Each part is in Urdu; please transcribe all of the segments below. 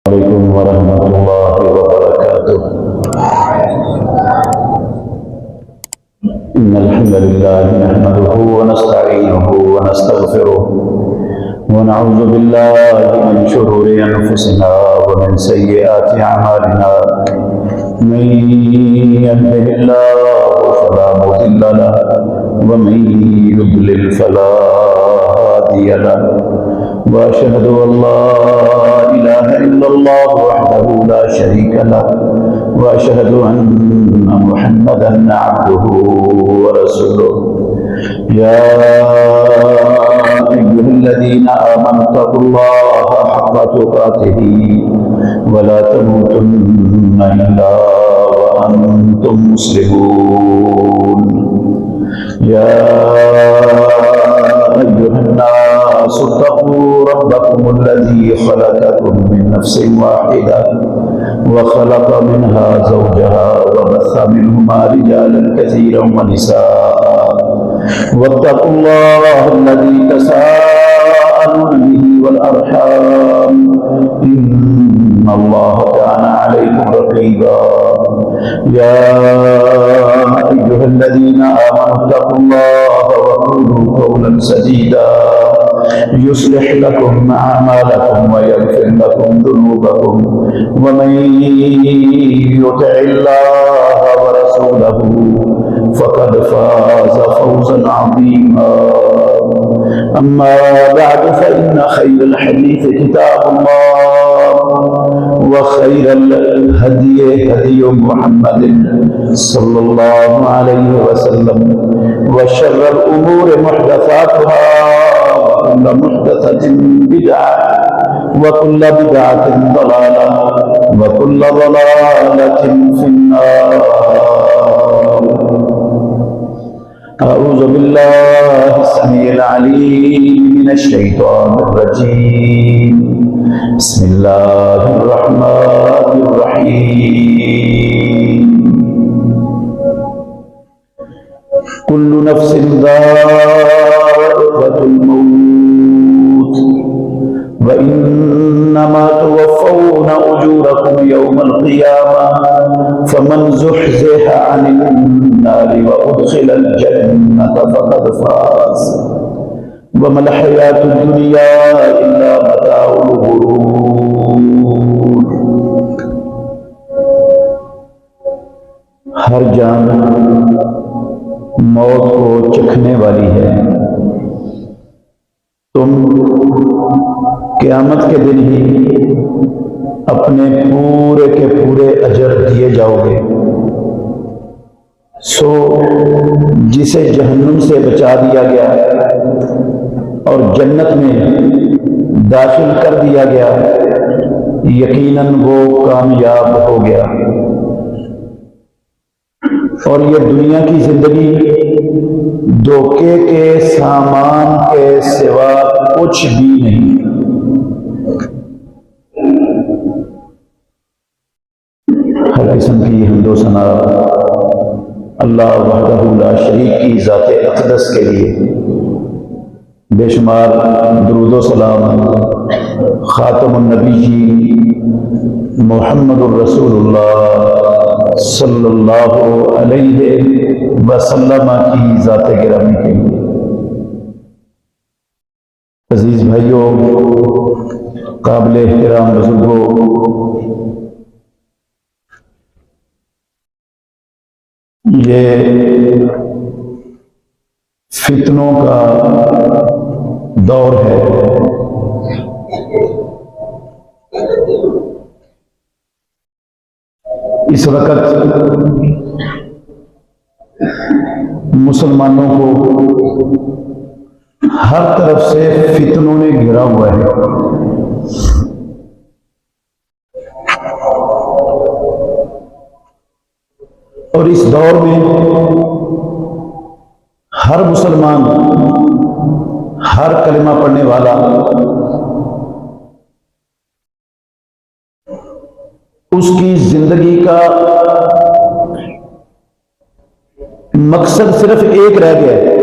عليكم ورحمة الله وبركاته. إن الحمد لله نحمده ونستعينه ونستغفره ونعوذ بالله من شرور أنفسنا ومن سيئات أعمالنا. من يهده الله فلا مضل له ومن يضلل فلا هادي له. وأشهد أن لا إله إلا الله وحده لا شريك له وأشهد أن محمدا عبده ورسوله. يا أيها الذين آمنوا اتقوا الله حق تقاته ولا تموتن إلا وأنتم مسلمون. يا أيها الناس اتقوا ربكم الذي خلقكم من نفس واحدة وخلق منها زوجها وبث منهما رجالا كثيرا ونساء واتقوا الله الذي تساءلون به والأرحام إن الله كان عليكم رقيبا. يا أيها الذين آمنوا اتقوا الله وقولوا قولا سديدا يصلح لكم أعمالكم ويغفر لكم ذنوبكم ومن يطع الله ورسوله فقد فاز فوزا عظيما. أما بعد فإن خير الحديث كتاب الله وخير الهدي هدي محمد صلى الله عليه وسلم وشر الأمور محدثاتها وكل محدثة بدعة وكل بدعة ضلالة وكل ضلالة في النار. أعوذ بالله السميع العليم من الشيطان الرجيم. بسم الله الرحمن الرحيم. كل نفس ذائقة الموت وإنما توفون أجوركم يوم القيامة فمن زحزح عن النار وأدخل الجنة فقد فاز وما الحياة الدنيا إلا متاع الغرور. ہر جان موت کو چکھنے والی ہے. تم قیامت کے دن ہی اپنے پورے کے پورے اجر دیے جاؤ گے. سو جسے جہنم سے بچا دیا گیا اور جنت میں داخل کر دیا گیا یقیناً وہ کامیاب ہو گیا. اور یہ دنیا کی زندگی دھوکے کے سامان کے سوا کچھ بھی نہیں. ہر قسم کی حمد و ثنا اللہ وحدہ لا شریک کی ذات اقدس کے لیے. بے شمار درود و سلام خاتم النبی محمد الرسول اللہ صلی اللہ علیہ وسلم کی ذات گرامی کے لیے. عزیز بھائیوں، قابل احترام بزرگوں، یہ فتنوں کا دور ہے. اس وقت مسلمانوں کو ہر طرف سے فتنوں نے گھیرا ہوا ہے. اور اس دور میں ہر مسلمان، ہر کلمہ پڑھنے والا اس کی زندگی کا مقصد صرف ایک رہ گیا ہے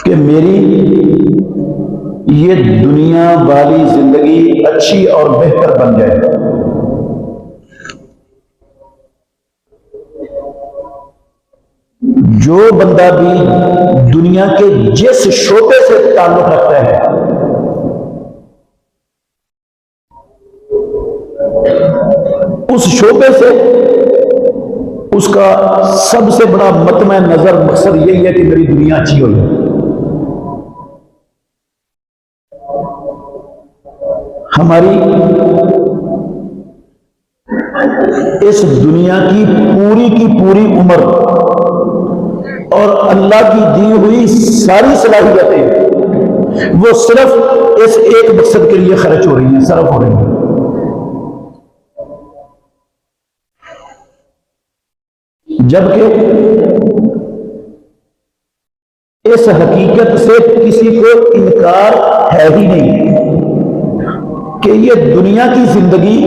کہ میری یہ دنیا والی زندگی اچھی اور بہتر بن جائے۔ جو بندہ بھی دنیا کے جس شعبے سے تعلق رکھتا ہے، اس شعبے سے اس کا سب سے بڑا مطمع نظر مقصد یہی ہے کہ میری دنیا اچھی ہو جائے۔ ہماری اس دنیا کی پوری عمر اور اللہ کی دی ہوئی ساری صلاحیتیں وہ صرف اس ایک مقصد کے لیے خرچ ہو رہی ہیں، صرف ہو رہی ہیں۔ جبکہ اس حقیقت سے کسی کو انکار ہے ہی نہیں کہ یہ دنیا کی زندگی،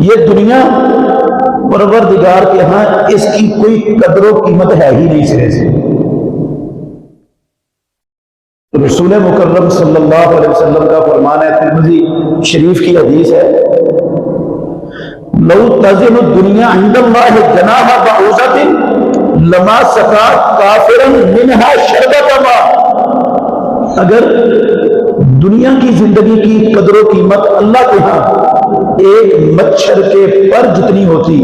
یہ دنیا پروردگار کے ہاں اس کی کوئی قدر و قیمت ہے ہی نہیں سرے سے۔ رسول مکرم صلی اللہ علیہ وسلم کا فرمان ہے، ترمذی شریف کی حدیث ہے، لو تزن الدنیا عند اللہ جناح بعوضۃ لما سقى کافرا منها شربۃ ماء۔ اگر دنیا کی زندگی کی قدر و قیمت اللہ کے ہاں ایک مچھر کے پر جتنی ہوتی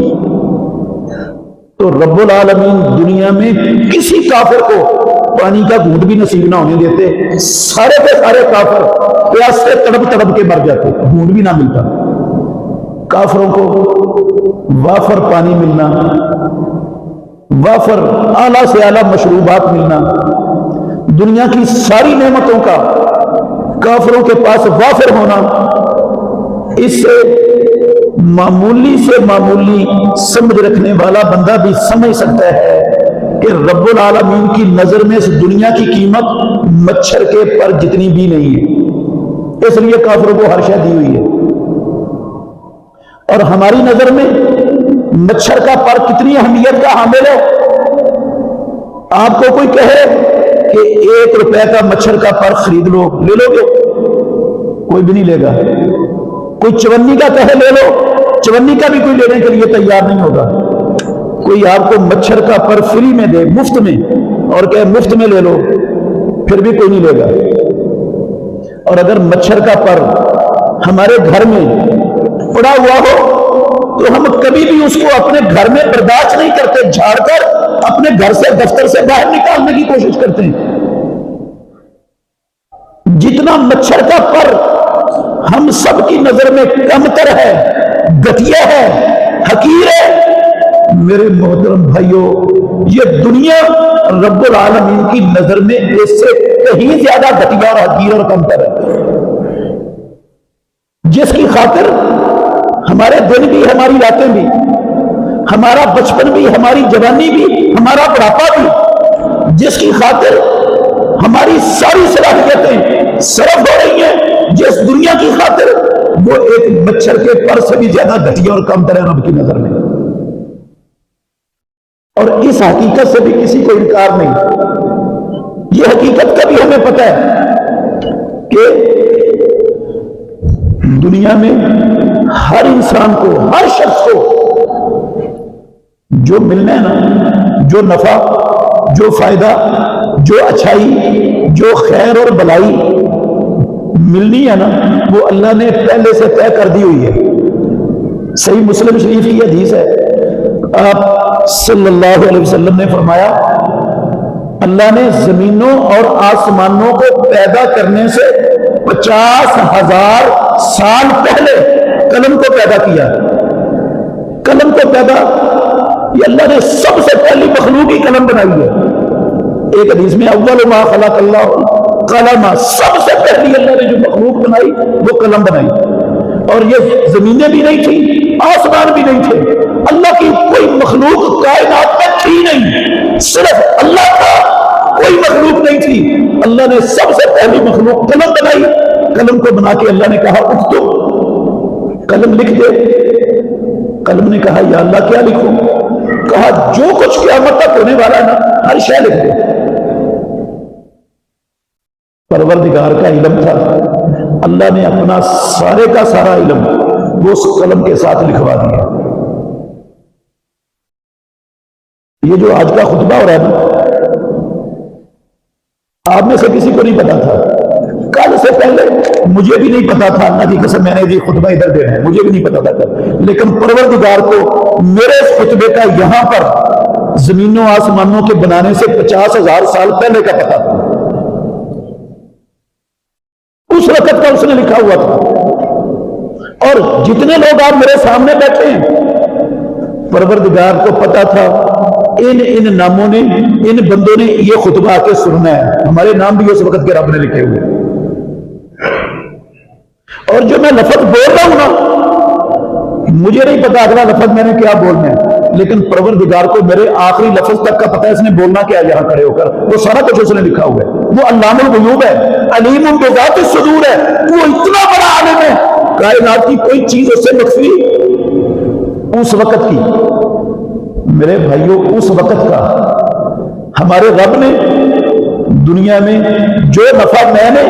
تو رب العالمین دنیا میں کسی کافر کو پانی کا گھونٹ بھی نصیب نہ ہونے دیتے، سارے کے سارے کافر پیاس سے تڑپ تڑپ کے مر جاتے، گھونٹ بھی نہ ملتا۔ کافروں کو وافر پانی ملنا، وافر اعلیٰ سے اعلیٰ مشروبات ملنا، دنیا کی ساری نعمتوں کا کافروں کے پاس وافر ہونا، اس سے معمولی سے معمولی سمجھ رکھنے والا بندہ بھی سمجھ سکتا ہے کہ رب العالمین کی نظر میں اس دنیا کی قیمت مچھر کے پر جتنی بھی نہیں ہے، اس لیے کافروں کو ہر شے دی ہوئی ہے۔ اور ہماری نظر میں مچھر کا پر کتنی اہمیت کا حامل ہے۔ آپ کو کوئی کہے کہ 1 روپے کا مچھر کا پر خرید لو، لے لو گے؟ کوئی بھی نہیں لے گا۔ کوئی 54 کا کہے لے لو، 54 کا بھی کوئی لینے کے لیے تیار نہیں ہوگا۔ کوئی آپ کو مچھر کا پر فری میں دے، مفت میں، اور کہے مفت میں لے لو، پھر بھی کوئی نہیں لے گا۔ اور اگر مچھر کا پر ہمارے گھر میں پڑا ہوا ہو تو ہم کبھی بھی اس کو اپنے گھر میں برداشت نہیں کرتے، جھاڑ کر اپنے گھر سے، دفتر سے باہر نکالنے کی کوشش کرتے ہیں۔ جتنا مچھر کا پر ہم سب کی نظر میں کم تر ہے، گھٹیا ہے، حقیر ہے، میرے محترم بھائیوں، یہ دنیا رب العالمین کی نظر میں اس سے کہیں زیادہ گھٹیا اور حقیر اور کم تر ہے، جس کی خاطر ہمارے دن بھی، ہماری راتیں بھی، ہمارا بچپن بھی، ہماری جوانی بھی، ہمارا بڑھاپا بھی، جس کی خاطر ہماری ساری صلاحیتیں صرف ہو رہی ہیں، جس دنیا کی خاطر وہ ایک مچھر کے پر سے بھی زیادہ گھٹیا اور کم تر ہے رب کی نظر میں۔ اور اس حقیقت سے بھی کسی کو انکار نہیں۔ یہ حقیقت کا بھی ہمیں پتہ ہے کہ دنیا میں ہر انسان کو، ہر شخص کو جو ملنا ہے نا، جو نفع، جو فائدہ، جو اچھائی، جو خیر اور بلائی ملنی ہے نا، وہ اللہ نے پہلے سے طے کر دی ہوئی ہے۔ صحیح مسلم شریف کی حدیث ہے، آپ صلی اللہ علیہ وسلم نے فرمایا، اللہ نے زمینوں اور آسمانوں کو پیدا کرنے سے 50,000 سال پہلے قلم کو پیدا کیا۔ قلم کو پیدا، یہ اللہ نے سب سے پہلی مخلوق ہی قلم بنائی ہے۔ ایک حدیث میں اول ما خلق اللہ قلم، سب سے پہلی اللہ نے جو مخلوق بنائی وہ قلم بنائی۔ اور یہ زمینیں بھی نہیں تھی، آسمان بھی نہیں تھے، اللہ کی کوئی مخلوق کائنات میں تھی نہیں، صرف اللہ کا، کوئی مخلوق نہیں تھی۔ اللہ نے سب سے پہلی مخلوق قلم بنائی۔ قلم کو بنا کے اللہ نے کہا اکتب، قلم لکھ دے۔ قلم نے کہا یا اللہ کیا لکھوں؟ کہا جو کچھ قیامت تک ہونے والا ہے نا، ہر شے لکھ دے۔ پروردگار کا علم تھا، اللہ نے اپنا سارے کا سارا علم وہ اس قلم کے ساتھ لکھوا دیا۔ یہ جو آج کا خطبہ ہو رہا ہے نا، آپ میں سے کسی کو نہیں پتا تھا، کل سے پہلے مجھے بھی نہیں پتا تھا، اللہ کی قسم میں نے یہ خطبہ ادھر دینا ہے، مجھے بھی نہیں پتا تھا کل، لیکن پروردگار کو میرے اس خطبے کا یہاں پر زمینوں آسمانوں کے بنانے سے 50,000 سال پہلے کا پتا تھا، اس وقت کا اس نے لکھا ہوا تھا۔ اور جتنے لوگ آپ میرے سامنے بیٹھے ہیں، پروردگار کو پتا تھا ان ناموں نے، ان بندوں نے یہ خطبہ آ کے سننا ہے، ہمارے نام بھی اس وقت کے رب نے لکھے ہوئے۔ اور جو میں لفظ بول رہا ہوں نا، مجھے نہیں پتا اگلا لفظ میں نے کیا بولنا ہے، لیکن پروردگار کو میرے آخری لفظ تک کا پتا ہے، اس نے بولنا کیا یہاں کھڑے ہو کر، وہ سارا کچھ اس نے لکھا ہوا ہے۔ وہ علام الغیوب ہے، علیم بذات الصدور ہے، وہ اتنا بڑا عالم ہے، کائنات کی کوئی چیز اس سے مخفی اس وقت کی، میرے بھائیوں اس وقت کا ہمارے رب نے دنیا میں جو نفع میں نے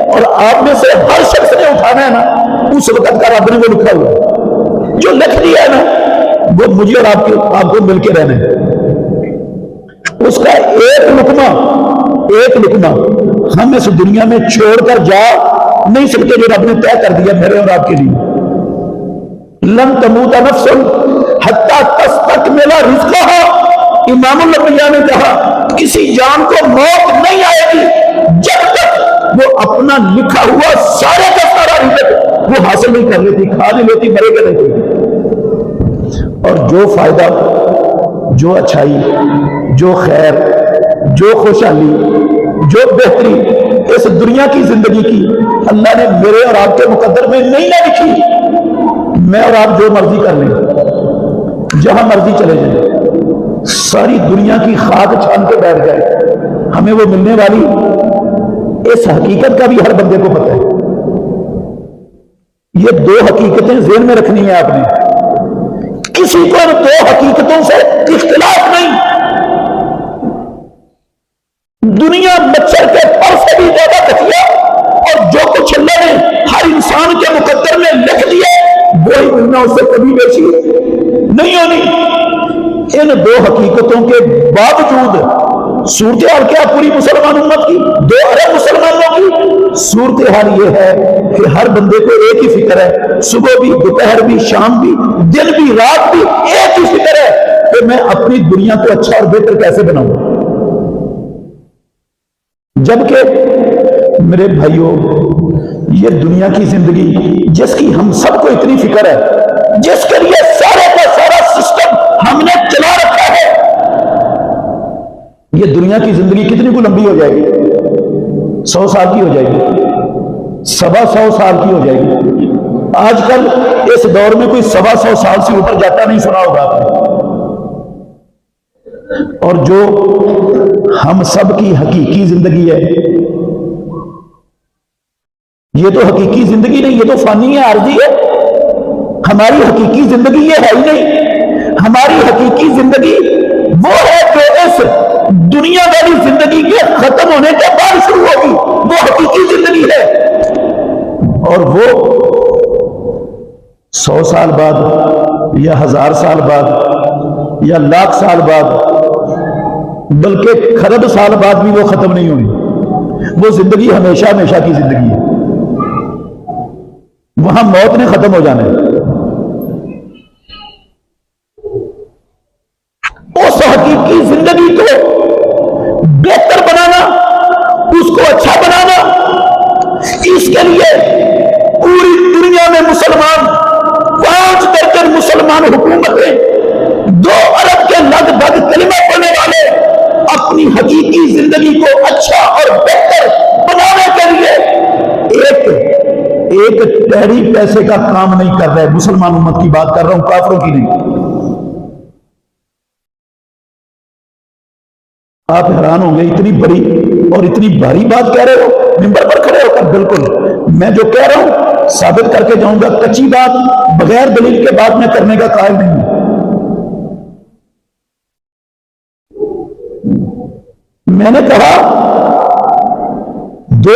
اور آپ میں سے ہر شخص نے اٹھانا ہے نا، اس وقت کا رب نے وہ لکھا ہوا ہے، جو لکھ دیا ہے نا وہ مجھے اور آپ کو مل کے رہنا ہے۔ اس کا ایک لقمہ ہم اس دنیا میں چھوڑ کر جا نہیں سکتے، جو رب نے طے کر دیا میرے اور آپ کے لیے۔ لن تموت نفس حتی تستکمل رزقہا، امام الانبیاء نے کہا کسی جان کو موت نہیں آئے گی جب تک وہ اپنا لکھا ہوا سارے کا سارا رزق وہ حاصل نہیں کر لیتی، کھا نہیں لیتی، مرے گا نہیں۔ اور جو فائدہ، جو اچھائی، جو خیر، جو خوشحالی، جو بہتری اس دنیا کی زندگی کی اللہ نے میرے اور آپ کے مقدر میں نہیں نہ لکھی۔ میں اور آپ جو مرضی کر لیں، جہاں مرضی چلے جائیں، ساری دنیا کی خاک چھان کے بیٹھ جائے، ہمیں وہ ملنے والی اس حقیقت کا بھی ہر بندے کو پتہ ہے۔ یہ دو حقیقتیں ذہن میں رکھنی ہیں آپ نے، کسی کو ان دو حقیقتوں سے اختلاف نہیں۔ دنیا مچھر کے پر سے بھی زیادہ گھٹیا، اور جو کچھ اللہ نے ہر انسان کے مقدر میں لکھ دیا وہی ملنا اس سے کبھی بیشی نہیں ہونی۔ ان دو حقیقتوں کے باوجود صورتحال کیا پوری مسلمان امت کی، 2 ارب مسلمانوں کی صورتحال یہ ہے کہ ہر بندے کو ایک ہی فکر ہے، صبح بھی، دوپہر بھی، شام بھی، دن بھی، رات بھی، ایک ہی فکر ہے کہ میں اپنی دنیا کو اچھا اور بہتر کیسے بناؤں۔ جبکہ میرے بھائیوں، یہ دنیا کی زندگی جس کی ہم سب کو اتنی فکر ہے، جس کے لیے سارے کا سارا سسٹم ہم نے چلا رکھا ہے، یہ دنیا کی زندگی کتنی کو لمبی ہو جائے گی؟ 100 سال کی ہو جائے گی، 125 سال کی ہو جائے گی۔ آج کل اس دور میں کوئی 125 سال سے اوپر جاتا نہیں سنا ہوگا آپ نے۔ اور جو ہم سب کی حقیقی زندگی ہے، یہ تو حقیقی زندگی نہیں، یہ تو فانی ہے، عارضی ہے۔ ہماری حقیقی زندگی یہ ہے ہی نہیں۔ ہماری حقیقی زندگی وہ ہے جو اس دنیا والی زندگی کے ختم ہونے کے بعد شروع ہوگی، وہ حقیقی زندگی ہے۔ اور وہ 100 سال بعد یا 1000 سال بعد یا لاکھ سال بعد، بلکہ خرب سال بعد بھی وہ ختم نہیں ہوئی۔ وہ زندگی ہمیشہ ہمیشہ کی زندگی ہے، وہاں موت نے ختم ہو جانا ہے۔ اس حقیقی زندگی کو بہتر بنانا، اس کو اچھا بنانا، اس کے لیے پوری دنیا میں مسلمان 5 درجن مسلمان حکومتیں، 2 ارب کے لگ بھگ کلمہ پڑھنے والے اپنی حقیقی زندگی کو اچھا اور بہتر بنانے کے لیے ایک ٹہری پیسے کا کام نہیں کر رہے۔ مسلمان امت کی بات کر رہا ہوں، کافروں کی نہیں۔ آپ حیران ہوں گے، اتنی بڑی اور اتنی بھاری بات کہہ رہے ہو منبر پر کھڑے ہو کر۔ بالکل میں جو کہہ رہا ہوں ثابت کر کے جاؤں گا، کچی بات بغیر دلیل کے بات میں کرنے کا قائل نہیں ہوں۔ میں نے کہا 2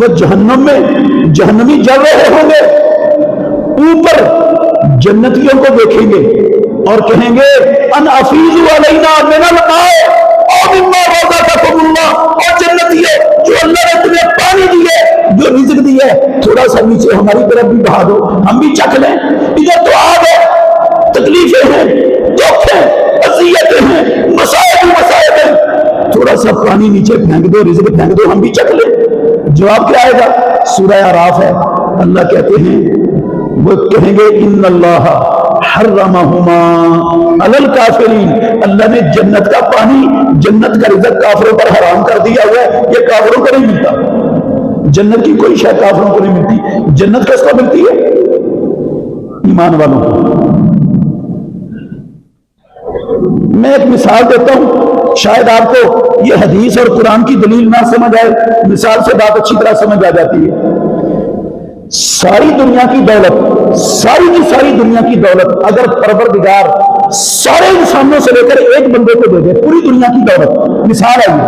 وہ جہنم میں جہنمی جل رہے ہوں گے، اوپر جنتیوں کو دیکھیں گے اور کہیں گے ان افیض علینا من الماء او مما رزقکم اللہ، اور جنتیوں جو اللہ نے تمہیں پانی دیے، جو رزق دیے، تھوڑا سا نیچے ہماری طرف بھی بہا دو، ہم بھی چکھ لیں۔ ادھر تو آگ ہے، تکلیفیں ہیں، دکھ ہیں، اذیتیں ہیں، مصائب ہیں، تھوڑا سا پانی نیچے پھینک دو، رزق پھینک دو، ہم بھی چکھ لیں۔ جواب کیا آئے گا؟ سورہ اعراف ہے، اللہ کہتے ہیں، وہ کہیں گے ان اللہ حرمہما علی الکافرین، اللہ نے جنت کا پانی، جنت کا رزق کافروں پر حرام کر دیا ہوا ہے، یہ کافروں کو نہیں ملتا، جنت کی کوئی شے کافروں کو نہیں ملتی، جنت کس کو ملتی ہے؟ ایمان والوں کو۔ میں ایک مثال دیتا ہوں، شاید آپ کو یہ حدیث اور قرآن کی دلیل نہ سمجھ آئے، مثال سے بات اچھی طرح سمجھ آ جاتی ہے۔ ساری دنیا کی دولت، ساری کی ساری دنیا کی دولت اگر پروردگار سارے انسانوں سے لے کر ایک بندے کو دے دے، پوری دنیا کی دولت، مثال ہے یہ،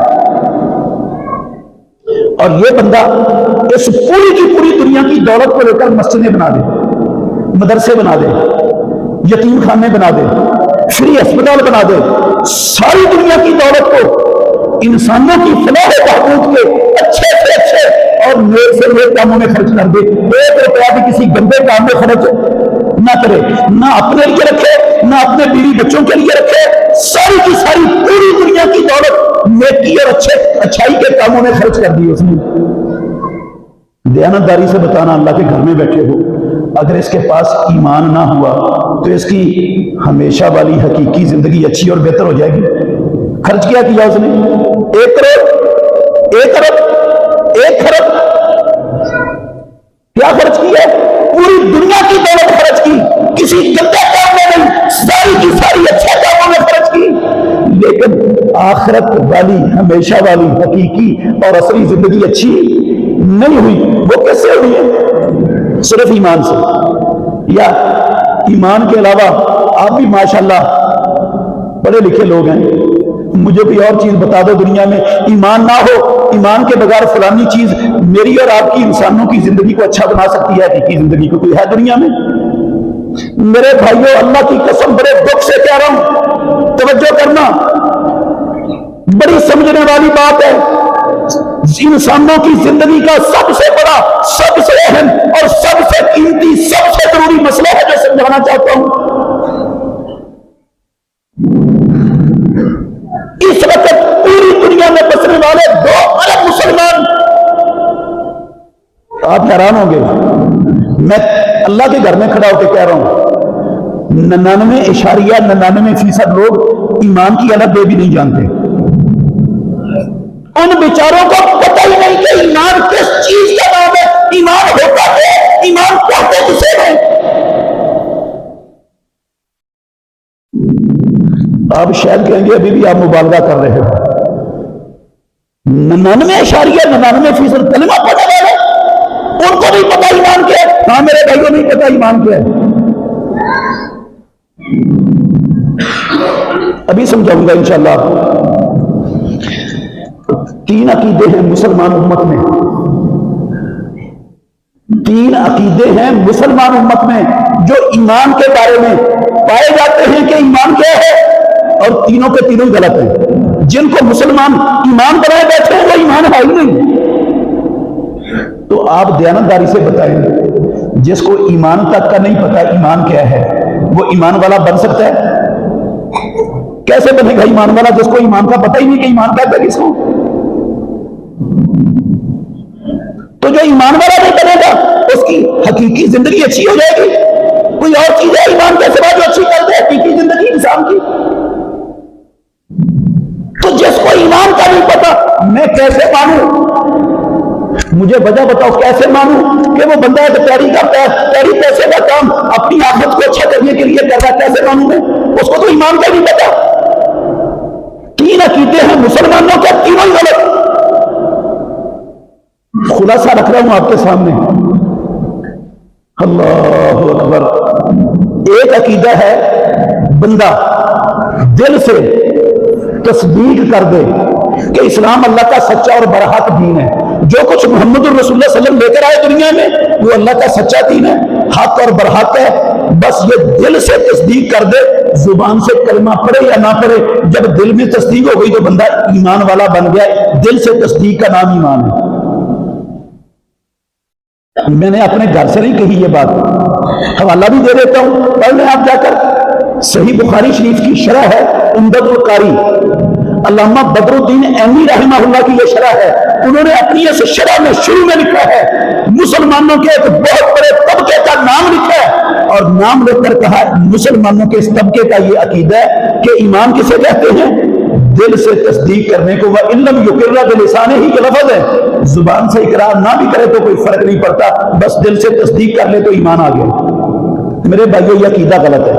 اور یہ بندہ اس پوری کی پوری دنیا کی دولت کو لے کر مسجدیں بنا دے، مدرسے بنا دے، یتیم خانے بنا دے، فری ہسپتال بنا دے، ساری دنیا کی دولت کو انسانوں کی فلاح و بہبود کے اچھے سے اچھے اور نیک سے نیک کاموں میں خرچ کر دے، ایک روپیہ بھی کسی گندے کام میں خرچ نہ کرے، نہ اپنے لیے رکھے، نہ اپنے بیوی بچوں کے لیے رکھے، ساری کی ساری پوری دنیا کی دولت نیکی اور اچھائی کے کاموں میں خرچ کر دی اس نے۔ دیانتداری سے بتانا، اللہ کے گھر میں بیٹھے ہو، اگر اس کے پاس ایمان نہ ہوا تو اس کی ہمیشہ والی حقیقی زندگی اچھی اور بہتر ہو جائے گی۔ خرچ کیا اس نے؟ 1 کروڑ، 1 ارب، 1 کھرب، کیا خرچ کیا؟ پوری دنیا کی دولت خرچ کی، کسی گندے کام میں نہیں، ساری کی ساری اچھے کاموں میں خرچ کی، لیکن آخرت والی، ہمیشہ والی، حقیقی اور اصلی زندگی اچھی نہیں ہوئی۔ وہ کیسے ہوئی ہے؟ صرف ایمان سے، یا ایمان کے علاوہ آپ بھی ماشاءاللہ پڑھے لکھے لوگ ہیں، مجھے کوئی اور چیز بتا دو دنیا میں ایمان نہ ہو، ایمان کے بغیر فلانی چیز میری اور آپ کی، انسانوں کی زندگی کو اچھا بنا سکتی ہے، حقیقی زندگی کو کوئی ہے دنیا میں؟ میرے بھائیوں، اللہ کی قسم بڑے دکھ سے کہہ رہا ہوں، توجہ کرنا، بڑی سمجھنے والی بات ہے۔ انسانوں کی زندگی کا سب سے بڑا، سب سے اہم اور سب سے قیمتی، سب سے ضروری مسئلہ ہے جو سمجھانا چاہتا ہوں۔ اس وقت پوری دنیا میں بسنے والے 2 ارب مسلمان، آپ حیران ہوں گے، میں اللہ کے گھر میں کھڑا ہو کے کہہ رہا ہوں، 99.99% لوگ ایمان کی الگ بے بھی نہیں جانتے۔ ان بیچاروں کو پتہ ہی نہیں کہ ایمان کس چیز کا نام ہے، ایمان ہوتا ہے، ایمان کہتے کسے ہیں۔ آپ شاید کہیں گے ابھی بھی آپ مبالغہ کر رہے ہو، 99.99% کلمہ پڑھنے والے ان کو نہیں پتا ایمان کیا ہے۔ ہاں میرے بھائیوں، نہیں پتا ایمان کیا ہے، ابھی سمجھاؤں گا انشاءاللہ۔ 3 عقیدے ہیں مسلمان امت میں، 3 عقیدے ہیں مسلمان امت میں جو ایمان کے بارے میں پائے جاتے ہیں کہ ایمان کیا ہے، اور تینوں کے تینوں غلط ہیں۔ جن کو مسلمان ایمان بنائے بیٹھے ہیں وہ ایمان ہے ہی نہیں۔ تو آپ دیانتداری سے بتائیں، جس کو ایمان تک کا نہیں پتا ایمان کیا ہے، وہ ایمان والا بن سکتا ہے؟ کیسے بنے گا ایمان والا جس کو ایمان کا پتہ ہی نہیں کہ ایمان کیا ہے کس کو؟ تو جو ایمان والا نہیں بنے گا اس کی حقیقی زندگی اچھی ہو جائے گی؟ کوئی اور چیز ہے ایمان کے سوا جو اچھی کر دے حقیقی زندگی انسان کی؟ تو جس کو ایمان کا نہیں پتا میں کیسے مانوں؟ مجھے وجہ بتاؤ، کیسے مانوں کہ وہ بندہ تیری پیسے کا کام اپنی آخرت کو اچھا کرنے کے لیے کر رہا ہے؟ کیسے مانوں میں؟ اس کو تو ایمان کا نہیں پتا۔ 3 عقیدے ہیں مسلمانوں کے، تینوں ہی غلط۔ خلاصہ رکھ رہا ہوں آپ کے سامنے، اللہ اکبر۔ ایک عقیدہ ہے بندہ دل سے تصدیق کر دے کہ اسلام اللہ کا سچا اور برحق دین ہے، جو کچھ محمد الرسول اللہ صلی اللہ علیہ وسلم لے کر آئے دنیا میں وہ اللہ کا سچا دین ہے، حق اور برحق ہے. بس یہ دل سے تصدیق کر دے، زبان سے کلمہ پڑھے یا نہ پڑھے، جب دل میں تصدیق ہو گئی تو بندہ ایمان والا بن گیا. دل سے تصدیق کا نام ایمان ہے. میں نے اپنے گھر سے نہیں کہی یہ بات، حوالہ بھی دے دیتا ہوں، پڑھ لیں آپ جا کر. صحیح بخاری شریف کی شرح ہے عمدۃ القاری، علامہ بدر الدین عینی رحمہ اللہ کی یہ شرح ہے. انہوں نے اپنی اس شرح میں شروع میں لکھا ہے مسلمانوں کے ایک بہت بڑے طبقے کا نام لکھا ہے، اور نام لکھ کر کہا مسلمانوں کے اس طبقے کا یہ عقیدہ ہے کہ ایمان کسے کہتے ہیں؟ دل سے تصدیق کرنے کو. وَإِن لَمْ يُقِرَّ بِلِسَانِهِ ہی کے لفظ ہے، زبان سے اقرار نہ بھی کرے تو کوئی فرق نہیں پڑتا، بس دل سے تصدیق کر لے تو ایمان آ گیا. میرے بھائیو یہ عقیدہ غلط ہے.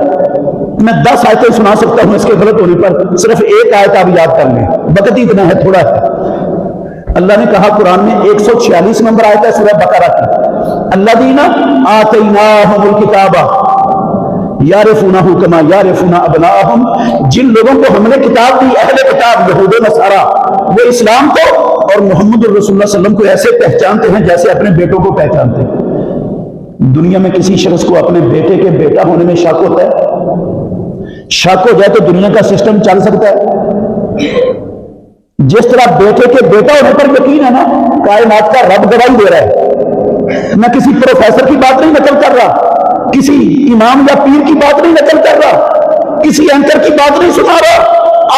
میں 10 آیتیں سنا سکتا ہوں اس کے غلط ہونے پر، صرف ایک آیت آپ یاد کر لیں، وقت ہی اتنا ہے، تھوڑا ہے. اللہ نے کہا قرآن میں 146 نمبر آیت ہے سورہ بقرہ کی، الذین آتیناہم الکتاب یعرفونہ کما یعرفون ابناءہم، جن لوگوں کو ہم نے کتاب دی، اہل کتاب یہود و نصارہ، وہ اسلام کو اور محمد الرسول اللہ صلی اللہ علیہ وسلم کو ایسے پہچانتے ہیں جیسے اپنے بیٹوں کو پہچانتے ہیں. دنیا میں کسی شخص کو اپنے بیٹے کے بیٹا ہونے میں شک ہوتا ہے؟ شک ہو جائے تو دنیا کا سسٹم چل سکتا ہے؟ جس طرح بیٹے کے بیٹا ہونے پر یقین ہے نا، کائنات کا رب گواہی دے رہا ہے. میں کسی پروفیسر کی بات نہیں نقل کر رہا، کسی امام یا پیر کی بات نہیں نقل کر رہا، کسی اینکر کی بات نہیں سنا رہا.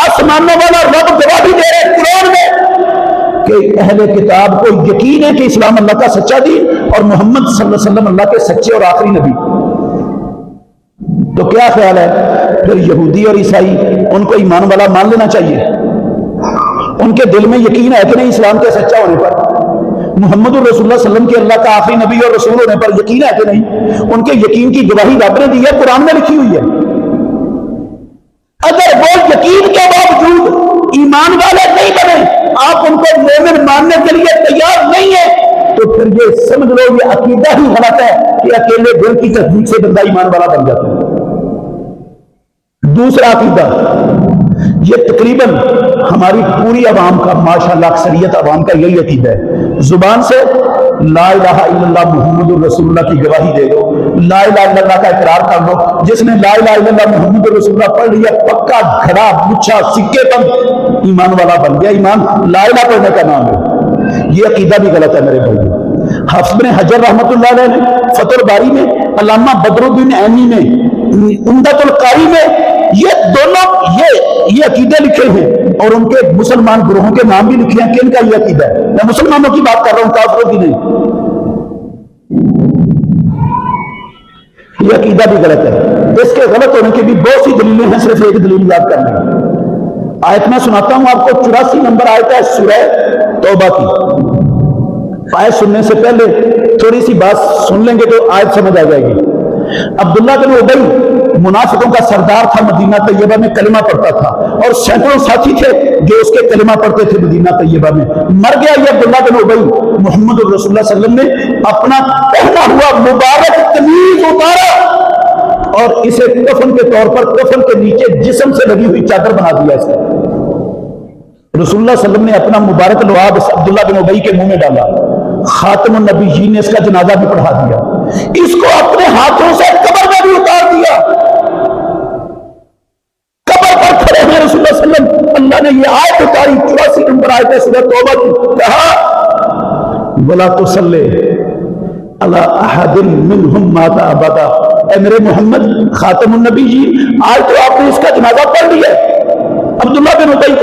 آسمانوں والا رب گواہی دے رہا ہے قرآن میں کہ اہل کتاب کو یقین ہے کہ اسلام اللہ کا سچا دین اور محمد صلی اللہ علیہ وسلم اللہ کے سچے اور آخری نبی. تو کیا خیال ہے پھر یہودی اور عیسائی ان کو ایمان والا مان لینا چاہیے؟ ان کے دل میں یقین ہے کہ نہیں اسلام کے سچا ہونے پر؟ محمد الرسول اللہ صلی اللہ علیہ وسلم کے اللہ کا آخری نبی اور رسول ہونے پر یقین ہے کہ نہیں؟ ان کے یقین کی گواہی رب نے دی ہے، قرآن میں لکھی ہوئی ہے. اگر وہ یقین کے باوجود ایمان والے نہیں بنے، آپ ان کو مومن ماننے کے لیے تیار نہیں ہیں، تو پھر یہ سمجھ لو یہ عقیدہ ہی غلط ہے کہ اکیلے دل کی تصدیق سے بندہ ایمان والا بن جاتا ہے. دوسرا عقیدہ، یہ تقریباً ہماری پوری عوام کا، ماشاءاللہ اکثریت عوام کا یہی عقیدہ ہے. زبان سے لا الہ الا اللہ محمد الرسول اللہ کی گواہی دے دو، لا الہ الا اللہ کا اقرار کر دو. جس نے لا الہ الا اللہ محمد الرسول اللہ پڑھ لیا، پکا گھڑا مچھا سکے بند ایمان والا بن گیا. ایمان لا الہ پڑھنے کا نام ہے. یہ عقیدہ بھی غلط ہے میرے بھائی. حافظ بن حجر رحمۃ اللہ علیہ نے فتح الباری میں، علامہ بدر الدین عینی نے عمدۃ القاری میں یہ دونوں یہ عقیدے لکھے ہیں، اور ان کے مسلمان گروہوں کے نام بھی لکھے ہیں کہ ان کا یہ عقیدہ ہے. میں مسلمانوں کی بات کر رہا ہوں، کافروں کی نہیں. یہ عقیدہ بھی غلط ہے. اس کے غلط ہونے کی بھی بہت سی دلیلیں ہیں، صرف ایک دلیل یاد کر لیں. آیت میں سناتا ہوں آپ کو، 84 نمبر آیت ہے سورہ توبہ کی. آیت سننے سے پہلے تھوڑی سی بات سن لیں گے تو آیت سمجھ آ جائے گی. عبداللہ بن ابی منافقوں کا سردار تھا، مدینہ طیبہ میں کلمہ پڑھتا تھا، اور سینکڑوں ساتھی تھے جو اس کے کلمہ پڑھتے تھے مدینہ طیبہ میں. مر گیا یہ عبداللہ بن ابی. محمد الرسول اللہ صلی اللہ علیہ وسلم نے اپنا پہنا ہوا مبارک قمیص اتارا اور اسے کفن کے طور پر کفن کے نیچے جسم سے لگی ہوئی چادر بنا دیا. اسے رسول اللہ صلی اللہ علیہ وسلم نے اپنا مبارک لعاب عبداللہ بن ابی کے منہ میں ڈالا. خاتم النبیین نے اس کا جنازہ بھی پڑھا دیا. اس کو اپنے ہاتھوں سے قبر میں بھی اتار دیا. قبر پر کھڑے ہیں رسول اللہ صلی اللہ علیہ وسلم. اللہ نے یہ آیت اتاری، 84 نمبر آیت ہے سورہ توبہ کی. کہا وَلَا تُصَلِّ عَلَىٰ أَحَدٍ مِّنْهُمْ مَاتَ أَبَدًا. اے میرے محمد خاتم النبیین، آج تو آپ نے اس کا جنازہ پڑھ لیا. عبداللہ بن ابی،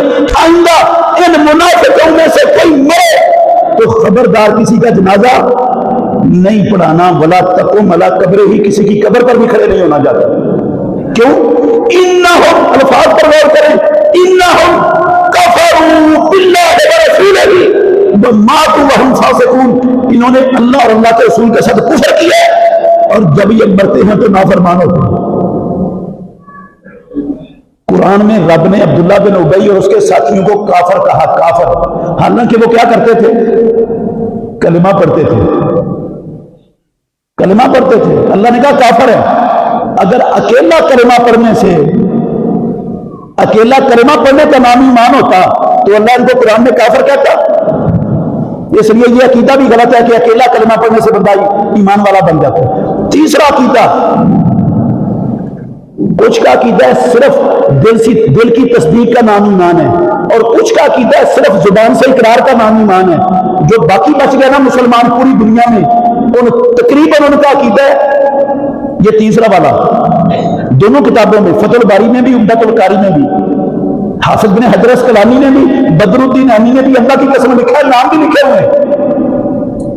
آئندہ ان منافقوں میں سے کوئی مرے تو خبردار کسی کا جنازہ نہیں پڑھانا. ولا تقم علی قبرہ، کسی کی قبر پر بھی کھڑے نہیں ہونا جاتا. کیوں؟ انہم، الفاظ پر غور کریں، انہم کفروا باللہ ورسولہ وماتوا وہم فاسقون. انہوں نے اللہ اور اللہ کے رسول کے ساتھ کفر کیا اور جب یہ مرتے ہیں تو نافرمان ہوتے ہیں. قرآن میں رب نے عبداللہ بن ابی اور اس کے ساتھیوں کو کافر کہا، کافر، حالانکہ وہ کیا کرتے تھے؟ کلمہ پڑھتے تھے، کلمہ پڑھتے تھے. اللہ نے کہا کافر ہے. اگر اکیلا کلمہ پڑھنے سے، اکیلا کلمہ پڑھنے کا نام ایمان ہوتا تو اللہ ان کو قرآن میں کافر کہتا؟ اس لیے یہ عقیدہ بھی غلط ہے کہ اکیلا کلمہ پڑھنے سے بندہ ایمان والا بن جاتا ہے۔ تیسرا عقیدہ، کچھ کا عقیدہ ہے صرف دل کی تصدیق کا نام ایمان ہے، اور کچھ کا عقیدہ ہے صرف زبان سے اقرار کا نام ایمان ہے۔ جو باقی بچ گیا نا مسلمان پوری دنیا میں، تقریباً ان کا عقیدہ ہے یہ تیسرا والا۔ دونوں کتابوں میں، فتح الباری میں بھی، عمدۃ القاری میں بھی، حافظ بن حجر اسقلانی نے بھی، بدر الدین عینی نے بھی اللہ کی قسم لکھا ہے، نام بھی لکھے ہوئے ہیں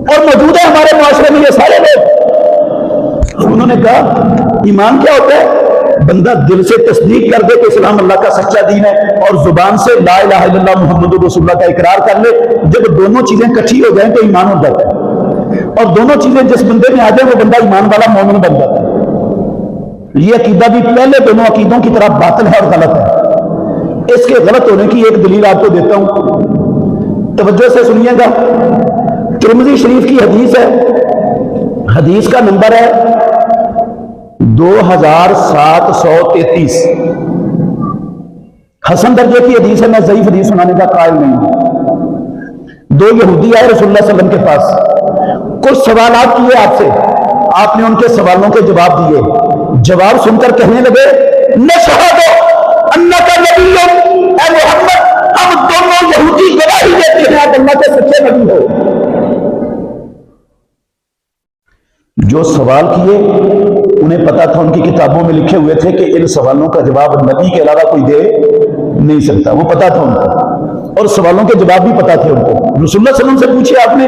اور موجود ہے ہمارے معاشرے میں یہ سارے لوگ۔ انہوں نے کہا ایمان کیا ہوتا ہے؟ بندہ دل سے تصدیق کر دے کہ اسلام اللہ کا سچا دین ہے، اور زبان سے لا الہ الا اللہ محمد رسول اللہ کا اقرار کر لے۔ جب دونوں چیزیں کٹھی ہو جائیں تو ایمان ہو جاتا ہے، اور دونوں چیزیں جس بندے میں آ جائیں وہ بندہ ایمان والا مومن بن جاتا ہے۔ یہ عقیدہ بھی پہلے دونوں عقیدوں کی طرح باطل ہے اور غلط ہے۔ اس کے غلط ہونے کی ایک دلیل آپ کو دیتا ہوں، توجہ سے سنیے گا۔ ترمذی شریف کی حدیث ہے، حدیث کا نمبر ہے 2733، حسن درجے کی حدیث ہے، میں ضعیف حدیث سنانے کا قائل نہیں ہوں۔ دو یہودی آئے رسول اللہ صلی اللہ علیہ وسلم کے پاس، کچھ سوالات کیے آپ سے، آپ نے ان کے سوالوں کے جواب دیے۔ جواب سن کر کہنے لگے نشہد انک نبی، اے محمد ہم دونوں یہودی گواہی دیتے ہیں آپ اللہ کے سچے نبی ہو۔ جو سوال کیے انہیں پتا تھا، ان کی کتابوں میں لکھے ہوئے تھے کہ ان سوالوں کا جواب نبی کے علاوہ کوئی دے نہیں سکتا، وہ پتا تھا ان کو، اور سوالوں کے جواب بھی پتا تھے ان کو۔ رسول اللہ صلی اللہ علیہ وسلم سے پوچھے آپ نے،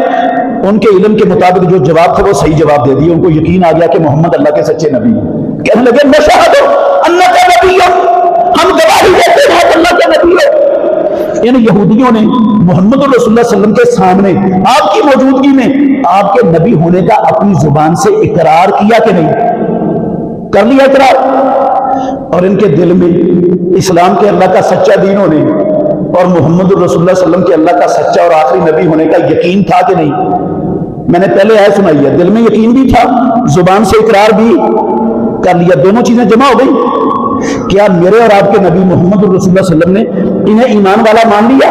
ان کے علم کے مطابق جو جواب تھا وہ صحیح جواب دے دیے، ان کو یقین آ گیا کہ محمد اللہ کے سچے نبی ہیں۔ کہنے لگے نشہد انک نبی، ہم گواہی دیتے ہیں آپ اللہ کے نبی ہو۔ ان یہودیوں نے محمد رسول اللہ صلی اللہ علیہ وسلم کے سامنے آپ کی موجودگی میں آپ کے نبی ہونے کا اپنی زبان سے اقرار کیا کہ نہیں؟ کر لیا اقرار، اور ان کے دل میں اسلام کے اللہ کا سچا دین ہونے اور محمد رسول اللہ صلی اللہ علیہ وسلم کے اللہ کا سچا اور آخری نبی ہونے کا یقین تھا کہ نہیں؟ میں نے پہلے آیت سنائی ہے، دل میں یقین بھی تھا، زبان سے اقرار بھی کر لیا، دونوں چیزیں جمع ہو گئی۔ کیا میرے اور آپ کے نبی محمد رسول اللہ صلی اللہ علیہ وسلم نے انہیں ایمان والا مان لیا،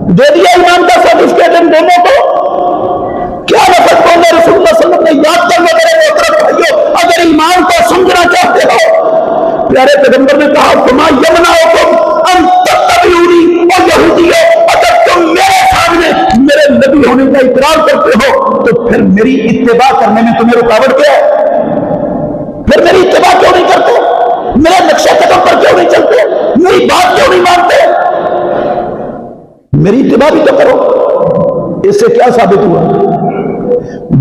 دے دیا ایمان کا سرٹیفکیٹ ان دونوں کو؟ کیا لفظ بولے رسول اللہ صلی اللہ علیہ وسلم نے؟ یاد کر لو میرے محترم بھائیو، اگر ایمان کو سمجھنا چاہتے ہو، پیارے پیغمبر نے کہا فما یمنعکم ان تتبعونی، اور یہودیو اگر تم میرے سامنے میرے نبی ہونے کا اقرار کرتے ہو تو پھر میری اتباع کرنے میں تمہیں رکاوٹ کیا ہے؟ پھر میری اتباع کیوں نہیں کرتے؟ میرے نقشے قدم پر کیوں نہیں چلتے؟ میری بات کیوں نہیں مانتے؟ میری اتباع بھی تو کرو۔ اس سے کیا ثابت ہوا؟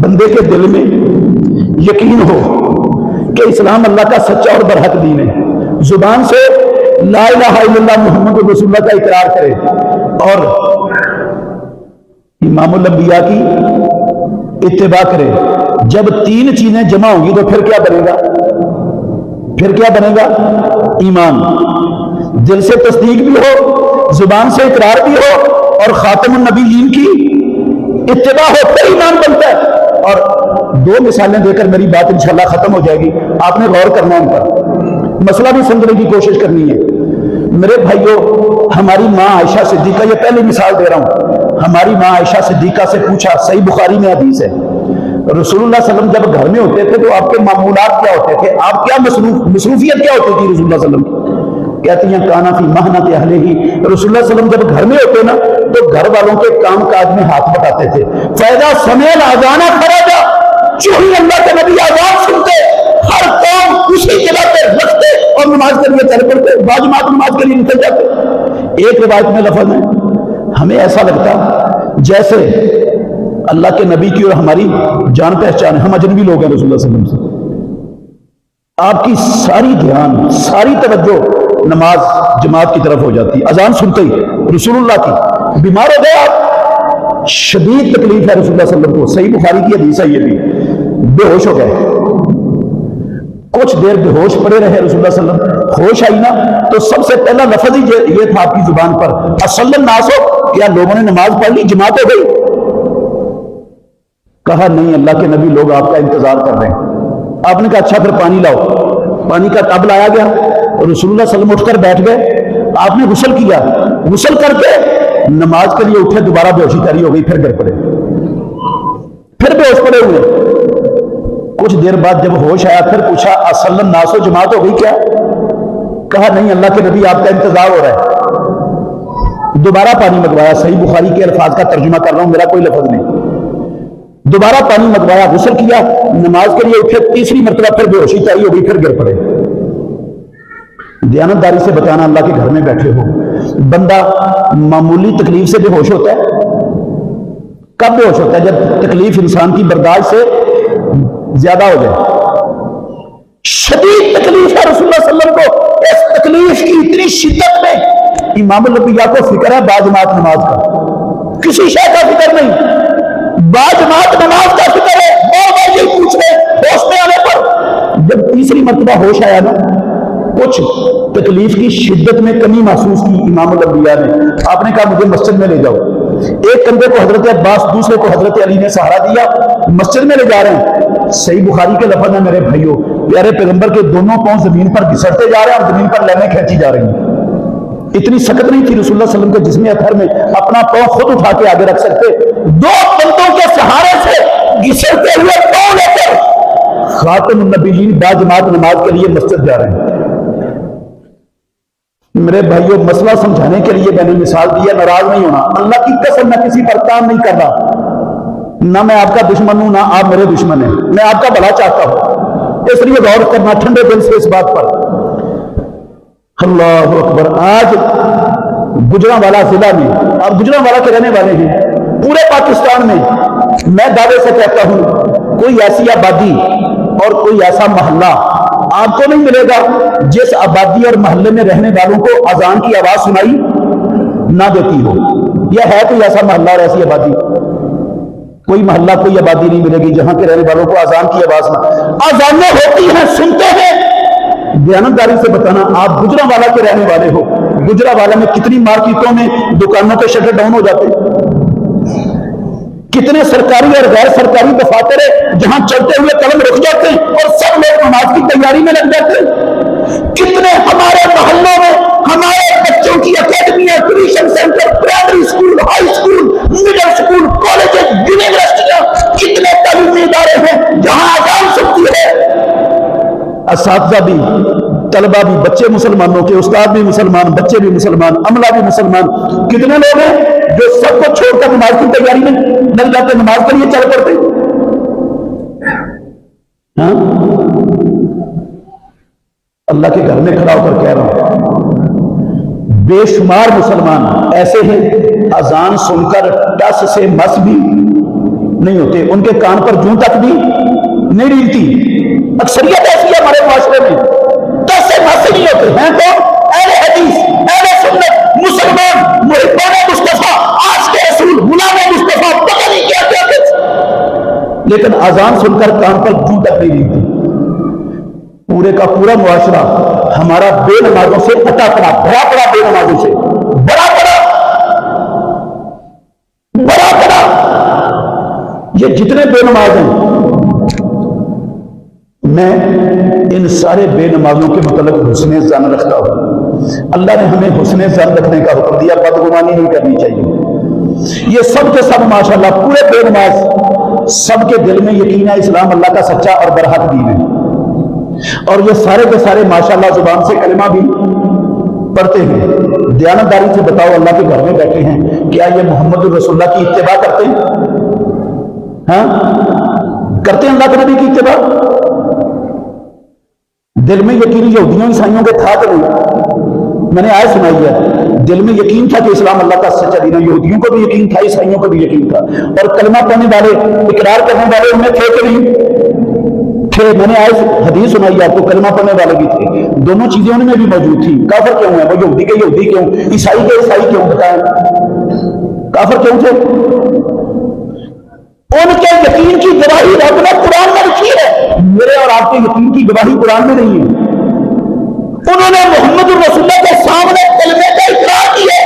بندے کے دل میں یقین ہو کہ اسلام اللہ کا سچا اور برحق دین ہے، زبان سے لا الہ الا اللہ محمد رسول اللہ کا اقرار کرے، اور امام الانبیاء کی اتباع کرے۔ جب تین چیزیں جمع ہوں گی تو پھر کیا بنے گا؟ پھر کیا بنے گا؟ ایمان۔ دل سے تصدیق بھی ہو، زبان سے اقرار بھی ہو، اور خاتم النبیین کی اتباع ہو، پھر ایمان بنتا ہے۔ اور دو مثالیں دے کر میری بات انشاءاللہ ختم ہو جائے گی، آپ نے غور کرنا ہے ان پر، مسئلہ بھی سمجھنے کی کوشش کرنی ہے۔ میرے بھائیو، ہماری ماں عائشہ صدیقہ، یہ پہلی مثال دے رہا ہوں، ہماری ماں عائشہ صدیقہ سے پوچھا، صحیح بخاری میں حدیث ہے، رسول اللہ صلی اللہ علیہ وسلم جب گھر میں ہوتے تھے تو آپ کے معمولات کیا ہوتے تھے؟ آپ کیا مصروفیت کیا ہوتی تھی رسول اللہ صلی اللہ علیہ وسلم کی؟ کہتی ہیں کانا فی محنت اہلہ، رسول اللہ صلی اللہ علیہ وسلم جب گھر میں ہوتے نا تو گھر والوں کے کام کاج میں ہاتھ بٹاتے تھے۔ فیضا سمع الاذان خرج، جو ہی اللہ کے نبی آواز سنتے ہر کام اسی جگہ پہ رکھتے اور نماز کے لیے چل پڑتے، باجماعت نماز کے لیے نکل جاتے۔ ایک روایت میں لفظ ہے، ہمیں ایسا لگتا جیسے اللہ کے نبی کی اور ہماری جان پہچان ہے، ہم اجنبی لوگ ہیں رسول اللہ صلی اللہ علیہ وسلم سے۔ آپ کی ساری دھیان، ساری توجہ نماز جماعت کی طرف ہو جاتی، اذان سنتے ہی رسول اللہ کی۔ بیمار ہو گئے آپ، شدید تکلیف ہے رسول اللہ صلی اللہ علیہ وسلم کو، صحیح بخاری کی حدیث ہے یہ بھی، بے ہوش ہو گئے، کچھ دیر بے ہوش پڑے رہے رسول اللہ صلی اللہ علیہ وسلم، ہوش آئی نا تو سب سے پہلا لفظ ہی یہ تھا آپ کی زبان پر، اصل الناس، کیا لوگوں نے نماز پڑھ لی، جماعت ہو گئی؟ کہا نہیں اللہ کے نبی، لوگ آپ کا انتظار کر رہے ہیں۔ آپ نے کہا اچھا پھر پانی لاؤ، پانی کا ٹب لایا گیا، اور رسول اللہ صلی اللہ علیہ وسلم اٹھ کر بیٹھ گئے، آپ نے غسل کیا، غسل کر کے نماز کے لیے اٹھے دوبارہ بے ہوشی طاری ہو گئی، پھر گر پڑے، پھر بے ہوش پڑے ہوئے۔ کچھ دیر بعد جب ہوش آیا پھر پوچھا اصل الناس و جماعت ہو گئی کیا؟ کہا نہیں اللہ کے نبی آپ کا انتظار ہو رہا ہے۔ دوبارہ پانی منگوایا، صحیح بخاری کے الفاظ کا ترجمہ کر رہا ہوں، میرا کوئی لفظ نہیں۔ دوبارہ پانی منگوایا، غسل کیا، نماز کے لیے اٹھے، تیسری مرتبہ پھر بے ہوشی طاری ہو گئی، پھر گر پڑے۔ دیانتداری سے بتانا، اللہ کے گھر میں بیٹھے ہو، بندہ معمولی تکلیف سے بے ہوش ہوتا ہے؟ کب بے ہوش ہوتا ہے؟ جب تکلیف انسان کی برداشت سے زیادہ ہو جائے۔ شدید تکلیف ہے رسول اللہ صلی اللہ علیہ وسلم کو، اس تکلیف کی اتنی شدت میں امام الانبیاء کو فکر ہے باجماعت نماز کا، کسی شے کا فکر نہیں، باجماعت نماز کا فکر ہے۔ بار بار یہی پوچھ رہے ہوش میں آنے پر، جب تیسری مرتبہ ہوش آیا نا، کچھ تکلیف کی شدت میں کمی محسوس کی امام الانبیاء نے، آپ نے کہا مجھے مسجد میں لے جاؤ۔ ایک کندھے کو حضرت عباس، دوسرے کو حضرت علی نے سہارا دیا، مسجد میں لے جا رہے ہیں۔ صحیح بخاری کے لفظ ہے میرے بھائیوں، پیارے پیغمبر کے دونوں پاؤں زمین پر گھسٹتے جا رہے ہیں اور زمین پر لہمیں کھینچی جا رہی ہیں۔ اتنی سخت نہیں تھی رسول اللہ صلی اللہ علیہ وسلم کے جسم اطہر میں، اپنا پاؤں خود اٹھا کے آگے رکھ سکتے، دو بندوں کے سہارے سے گھسٹتے ہوئے پاؤں لے کر خاتم النبیین باجماعت نماز کے لیے مسجد جا رہے ہیں۔ میرے بھائیوں مسئلہ سمجھانے کے لیے میں نے مثال دیا، ناراض نہیں ہونا، اللہ کی قسم میں کسی پر کام نہیں کر رہا، نہ میں آپ کا دشمن ہوں نہ آپ میرے دشمن ہیں، میں آپ کا بھلا چاہتا ہوں، اس لیے غور کرنا ٹھنڈے دل سے اس بات پر۔ اللہ اکبر۔ آج گجرانوالہ ضلع میں، آپ گجرانوالہ کے رہنے والے ہیں، پورے پاکستان میں میں دعوے سے کہتا ہوں کوئی ایسی آبادی اور کوئی ایسا محلہ آپ کو نہیں ملے گا جس آبادی اور محلے میں رہنے والوں کو اذان کی آواز سنائی نہ دیتی ہو۔ یہ ہے کوئی ایسا محلہ اور ایسی آبادی؟ کوئی محلہ کوئی آبادی نہیں ملے گی جہاں کے رہنے والوں کو اذان کی آواز نہ، اذانیں ہوتی ہیں سنتے ہیں۔ دیانتداری سے بتانا، آپ گجرانوالہ کے رہنے والے ہو، گجرانوالہ میں کتنی مارکیٹوں میں دکانوں کے شٹر ڈاؤن ہو جاتے ہیں، کتنے سرکاری اور غیر سرکاری دفاتر جہاں چلتے ہوئے قدم رک جاتے ہیں اور سب لوگ نماز کی تیاری میں لگ جاتے ہیں، کتنے ہمارے محلوں میں ہمارے بچوں کی اکیڈمیاں، tuition centre, primary school, high school, middle school, colleges, یونیورسٹیاں، کتنے تعلیمی ادارے ہیں جہاں اذان سنتی ہے، اساتذہ بھی، طلبہ بھی، بچے مسلمانوں کے، استاد بھی مسلمان، بچے بھی مسلمان، عملہ بھی مسلمان، کتنے لوگ ہیں جو سب کو چھوڑ کر نماز کی تیاری میں لگ جاتے، نماز کے لیے چل پڑتے۔ ہاں اللہ کے گھر میں کھڑا ہو کر کہہ رہا ہوں، بے شمار مسلمان ایسے ہیں اذان سن کر ٹس سے مس بھی نہیں ہوتے، ان کے کان پر جوں تک بھی نہیں ریلتی۔ اکثریت ایسی ہے ہمارے معاشرے میں، ٹس سے مس نہیں ہوتے ہیں، تو اہل حدیث، اہل سنت، مسلمان، محبان مصطفیٰ، عاشق رسول، غلام مصطفیٰ، پتہ نہیں کیا کیا کچھ، لیکن اذان سن کر کان پر جوں تک نہیں ریلتی۔ پورے کا پورا معاشرہ ہمارا بے نمازوں سے اٹا پڑا، بڑا پڑا، بے نمازوں سے بڑا پڑا، بڑا پڑا۔ یہ جتنے بے نماز ہیں، میں ان سارے بے نمازوں کے متعلق حسن ظن رکھتا ہوں۔ اللہ نے ہمیں حسن ظن رکھنے کا حکم دیا، بدگمانی نہیں کرنی چاہیے۔ یہ سب کے سب ماشاءاللہ پورے بے نماز، سب کے دل میں یقین ہے اسلام اللہ کا سچا اور برحق دین ہے، اور یہ سارے کے سارے ماشاءاللہ زبان سے کلمہ بھی پڑھتے ہیں۔ دیانتداری سے بتاؤ، اللہ کے گھر میں بیٹھے ہیں، کیا یہ محمد الرسول اللہ کی اتباع کرتے ہیں؟ ہاں کرتے ہیں اللہ کے نبی کی اتباع؟ دل میں یقین یہودیوں عیسائیوں کے تھا کہ نہیں؟ میں نے آیت سنائی ہے، دل میں یقین تھا کہ اسلام اللہ کا سچا دین ہے، یہودیوں کو بھی یقین تھا، عیسائیوں کو بھی یقین تھا، اور کلمہ پڑھنے والے، اقرار کرنے والے ان میں تھے کہ نہیں تھے؟ میں نے آیت حدیث سنائی آپ کو، کلمہ پڑھنے والے بھی تھے، دونوں چیزیں ان میں بھی موجود تھی۔ کافر کیوں ہیں وہ؟ یہودی کے یہودی کیوں، عیسائی کے عیسائی کیوں؟ بتائیں کافر کیوں تھے؟ ان کے یقین کی گواہی رب نے قرآن میں لکھی ہے، میرے اور آپ کے یقین کی گواہی قرآن میں نہیں ہے۔ انہوں نے محمد الرسول اللہ کے سامنے کلمے کا اقرار کیا،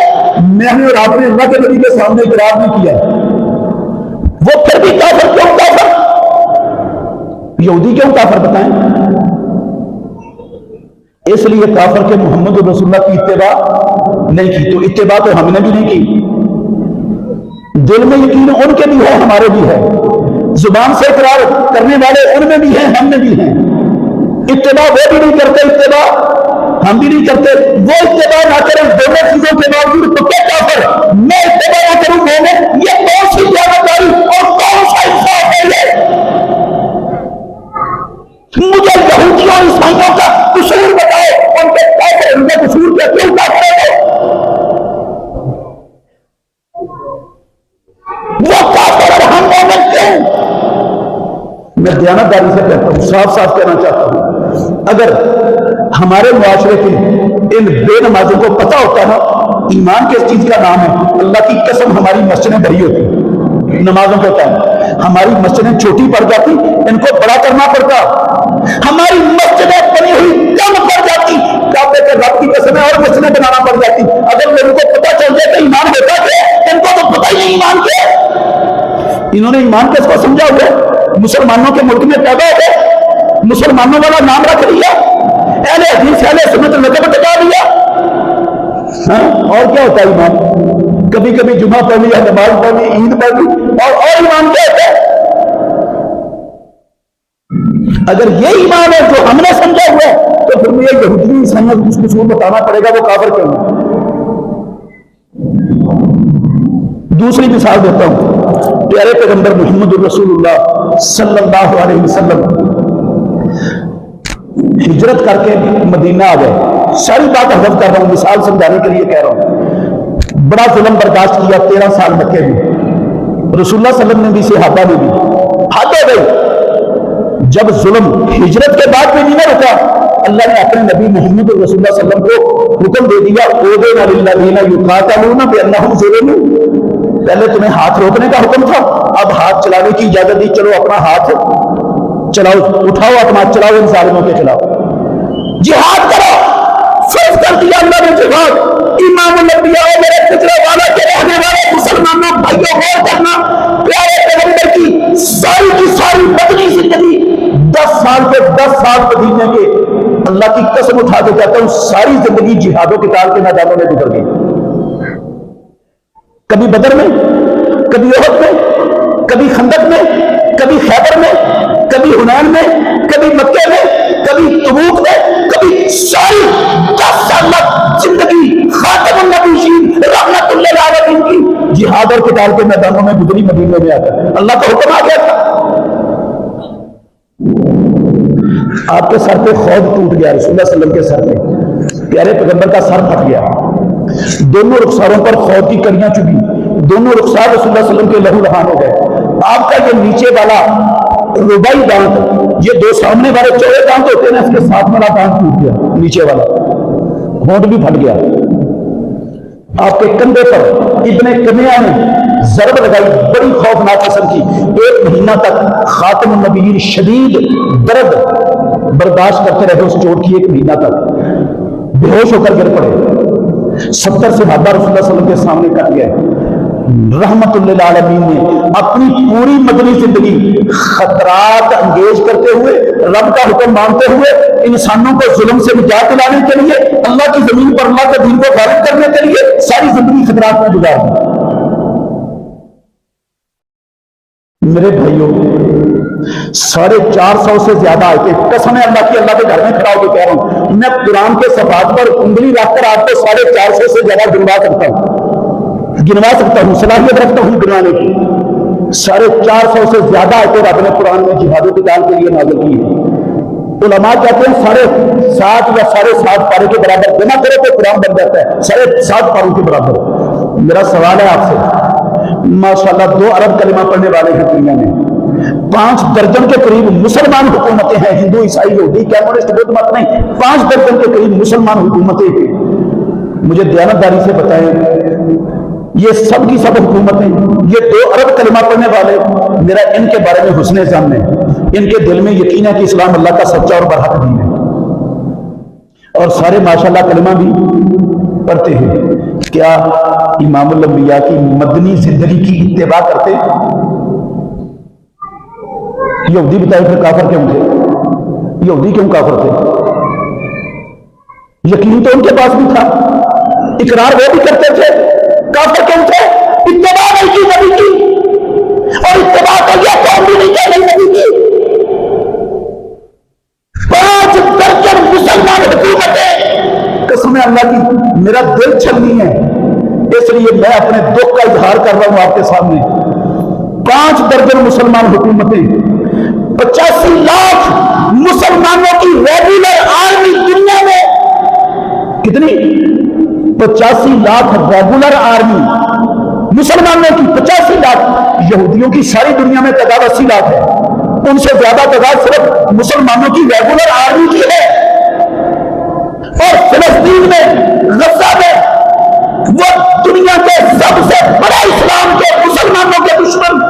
میں نے اور آپ نے اللہ کے نبی کے سامنے اقرار نہیں کیا، وہ پھر بھی کافر کیوں؟ کافر یہودی کیوں کافر؟ بتائیں۔ اس لیے کافر کے محمد الرسول اللہ کی اتباع نہیں کی، تو اتباع تو ہم نے بھی نہیں کی، دل میں یقین ان کے بھی ہے، ہمارے بھی ہے، زبان سے اقرار کرنے والے ان میں بھی ہیں، ہم میں بھی ہیں۔ اتباع وہ بھی نہیں کرتے، اتباع ہم بھی نہیں کرتے۔ وہ اتباع نہ کریں دونوں چیزوں کے باوجود تو کیا کافر؟ میں اتباع نہ کروں مومن، یہ کون سی دیانتداری اور کون سا انصاف ہے؟ یہ مجھے یہودیوں اور عیسائیوں کا قصور بتاؤ، ان کے کافر، ان کا قصور کیا، کیوں کافر ہے وہ کافر اور ہم مومن کیوں؟ میں دیانتداری سے کہتا ہوں، صاف صاف کہنا چاہتا ہوں، اگر ہمارے معاشرے کے ان بے نمازوں کو پتا ہوتا نا ایمان کس چیز کا نام ہے، اللہ کی قسم ہماری مسجدیں بھری ہوتی، نمازوں کے ٹائم ہماری مسجدیں چھوٹی پڑ جاتی، ان کو بڑا کرنا پڑتا، ہماری مسجدیں بنی ہوئی کم پڑ جاتی، کعبے کے رب کی قسم ہے، اور مسجدیں بنانا پڑ جاتی۔ اگر لوگوں کو پتا چل جائے کہ ایمان ہوتا کیا، ان کو تو پتا ہی نہیں ایمان کیا۔ انہوں نے ایمان کس کو سمجھا ہوا ہے؟ مسلمانوں کے ملک میں پیدا ہو گئے، مسلمانوں والا نام رکھ لیا، اہل حدیث اہل سنت لقب ٹکا لیا، اور کیا ہوتا ہے ایمان؟ کبھی کبھی جمعہ پڑھ لیا، نماز پڑھ لی، عید پڑھ لی، اور ایمان کیا ہوتا ہے؟ اگر یہ ایمان ہے جو ہم نے سمجھا ہوا ہے تو پھر مجھے یہودی عیسائیوں کو کچھ قصور بتانا پڑے گا، وہ کافر کیوں ہے؟ دوسری مثال دیتا ہوں، پیارے پیغمبر محمد الرسول اللہ صلی اللہ علیہ وسلم ہجرت کر کے مدینہ آ گئے۔ ساری بات حذف کر رہا ہوں، مثال سمجھانے کے لیے کہہ رہا ہوں۔ بڑا ظلم برداشت کیا 13 سال مکے میں، رسول اللہ صلی اللہ علیہ وسلم نے بھی، صحابہ نے بھی، حد ہو گئی۔ جب ظلم ہجرت کے بعد بھی نہیں رکا، اللہ نے اپنے نبی محمد رسول اللہ صلی اللہ علیہ وسلم کو حکم دے دیا، اُذِنَ لِلَّذِينَ يُقَاتَلُونَ بِأَنَّهُمْ ظُلِمُوا۔ پہلے تمہیں ہاتھ روکنے کا حکم تھا، اب ہاتھ چلانے کی اجازت دی، چلو اپنا ہاتھ چلاؤ، اٹھاؤ اپنا، چلاؤ ان ظالموں کے خلاف، جہاد کرو۔ فرض کر دیا اللہ نے جہاد۔ امام الانبیاء میرے فطرہ والا کے رہنے والے مسلمانوں بھائیوں، غور کرنا، پیارے پیغمبر کی ساری مدنی زندگی 10 سال کے 10 سال مدینے کے، اللہ کی قسم اٹھا کے کہتا ہوں ساری زندگی جہاد و قتال کے میدانوں میں گزر گئی۔ کبھی بدر میں، کبھی احد میں، کبھی خندق میں، کبھی خیبر میں، کبھی حنین میں، کبھی مکے میں، کبھی تبوک میں، کبھی ساری 10 سال زندگی خاتم النبیین رحمت للعالمین کی جہاد اور قتال کے میدانوں میں گزری، مدینے میں آ کر اللہ کا حکم آ گیا تھا۔ آپ کے سر پہ خوف ٹوٹ گیا، رسول اللہ صلی اللہ علیہ وسلم کے سر پہ، پیارے پیغمبر کا سر پھٹ گیا، دونوں رخساروں پر خوف کی کڑیاں چبھی، دونوں رخسار رسول اللہ صلی اللہ علیہ وسلم کے لہو لہان ہو گئے۔ آپ کا یہ نیچے والا ربائی دانت، یہ 2 سامنے والے چوڑے دانت ہوتے ہیں، اس کے ساتھ والا دانت ٹوٹ گیا، نیچے والا ہونٹ بھی پھٹ گیا۔ آپ کے کندھے پر ابن کمیہ نے ضرب لگائی، بڑی خوفناک قسم کی، 1 مہینہ تک خاتم النبیین شدید درد برداشت کرتے رہے اس چوٹ کی، 1 مہینہ تک بے ہوش ہو کر گر پڑے۔ 70 صحابہ رسول اللہ صلی اللہ علیہ وسلم کے سامنے کٹ گئے۔ رحمت للعالمین نے اپنی پوری مدنی زندگی خطرات انگیز کرتے ہوئے، رب کا حکم مانتے ہوئے، انسانوں کو ظلم سے نجات دلانے کے لیے، اللہ کی زمین پر اللہ کے دین کو غالب کرنے کے لیے ساری زندگی خطرات میں گزار دی۔ میرے بھائیوں، 450 سے زیادہ آئے، قسم ہے اللہ کی، اللہ کے گھر میں کھڑا ہو کے کہہ رہا ہوں، میں قرآن کے صفحات پر انگلی رکھ کر آپ کو 450 سے زیادہ گنوا سکتا ہوں، صلاحیت رکھتا ہوں گنوانے کی۔ 450 سے زیادہ آیتیں رب نے قرآن میں جہاد و قتال کے لیے نازل کی ہیں۔ علماء کہتے ہیں 7.5 یا 7.5 پارے کے برابر جمع کرے تو قرآن بن جاتا ہے، 7.5 پاروں کے برابر۔ میرا سوال ہے آپ سے، ماشاءاللہ 2 ارب کلمہ پڑھنے والے ہیں دنیا میں، 5 درجن کے قریب مسلمان حکومتیں ہیں، ہندو، عیسائی، یہودی، کمیونسٹ، بدھ مت نہیں، 5 درجن کے قریب مسلمان حکومتیں ہیں۔ مجھے دیانتداری سے بتائیں، یہ سب کی سب حکومتیں، یہ 2 ارب کلمہ پڑھنے والے، میرا ان کے بارے میں حسن ظن ہے، ان کے دل میں یقین ہے کہ اسلام اللہ کا سچا اور برحق دین ہے، اور سارے ماشاءاللہ کلمہ بھی پڑھتے ہیں۔ کیا امام الانبیاء کی مدنی زندگی کی اتباع کرتے؟ یہودی بتائے پھر کافر کیوں تھے؟ یہودی کیوں کافر تھے؟ یقین تو ان کے پاس بھی تھا، اقرار وہ بھی کرتے تھے، کافر کیوں تھے؟ اتباع نہیں کی نبی اللہ کی میرا دل چھلنی ہے، اس لیے میں اپنے دکھ کا اظہار کر رہا ہوں آپ کے سامنے۔ 5 درجن مسلمان حکومتیں، 85 لاکھ مسلمانوں کی ریگولر آرمی دنیا میں، کتنی؟ 85 لاکھ ریگولر آرمی مسلمانوں کی، 85 لاکھ۔ یہودیوں کی ساری دنیا میں تعداد 80 لاکھ ہے، ان سے زیادہ تعداد صرف مسلمانوں کی ریگولر آرمی کی ہے۔ اور فلسطین میں، غزہ میں، وہ دنیا کے سب سے بڑا اسلام کے مسلمانوں کے دشمن،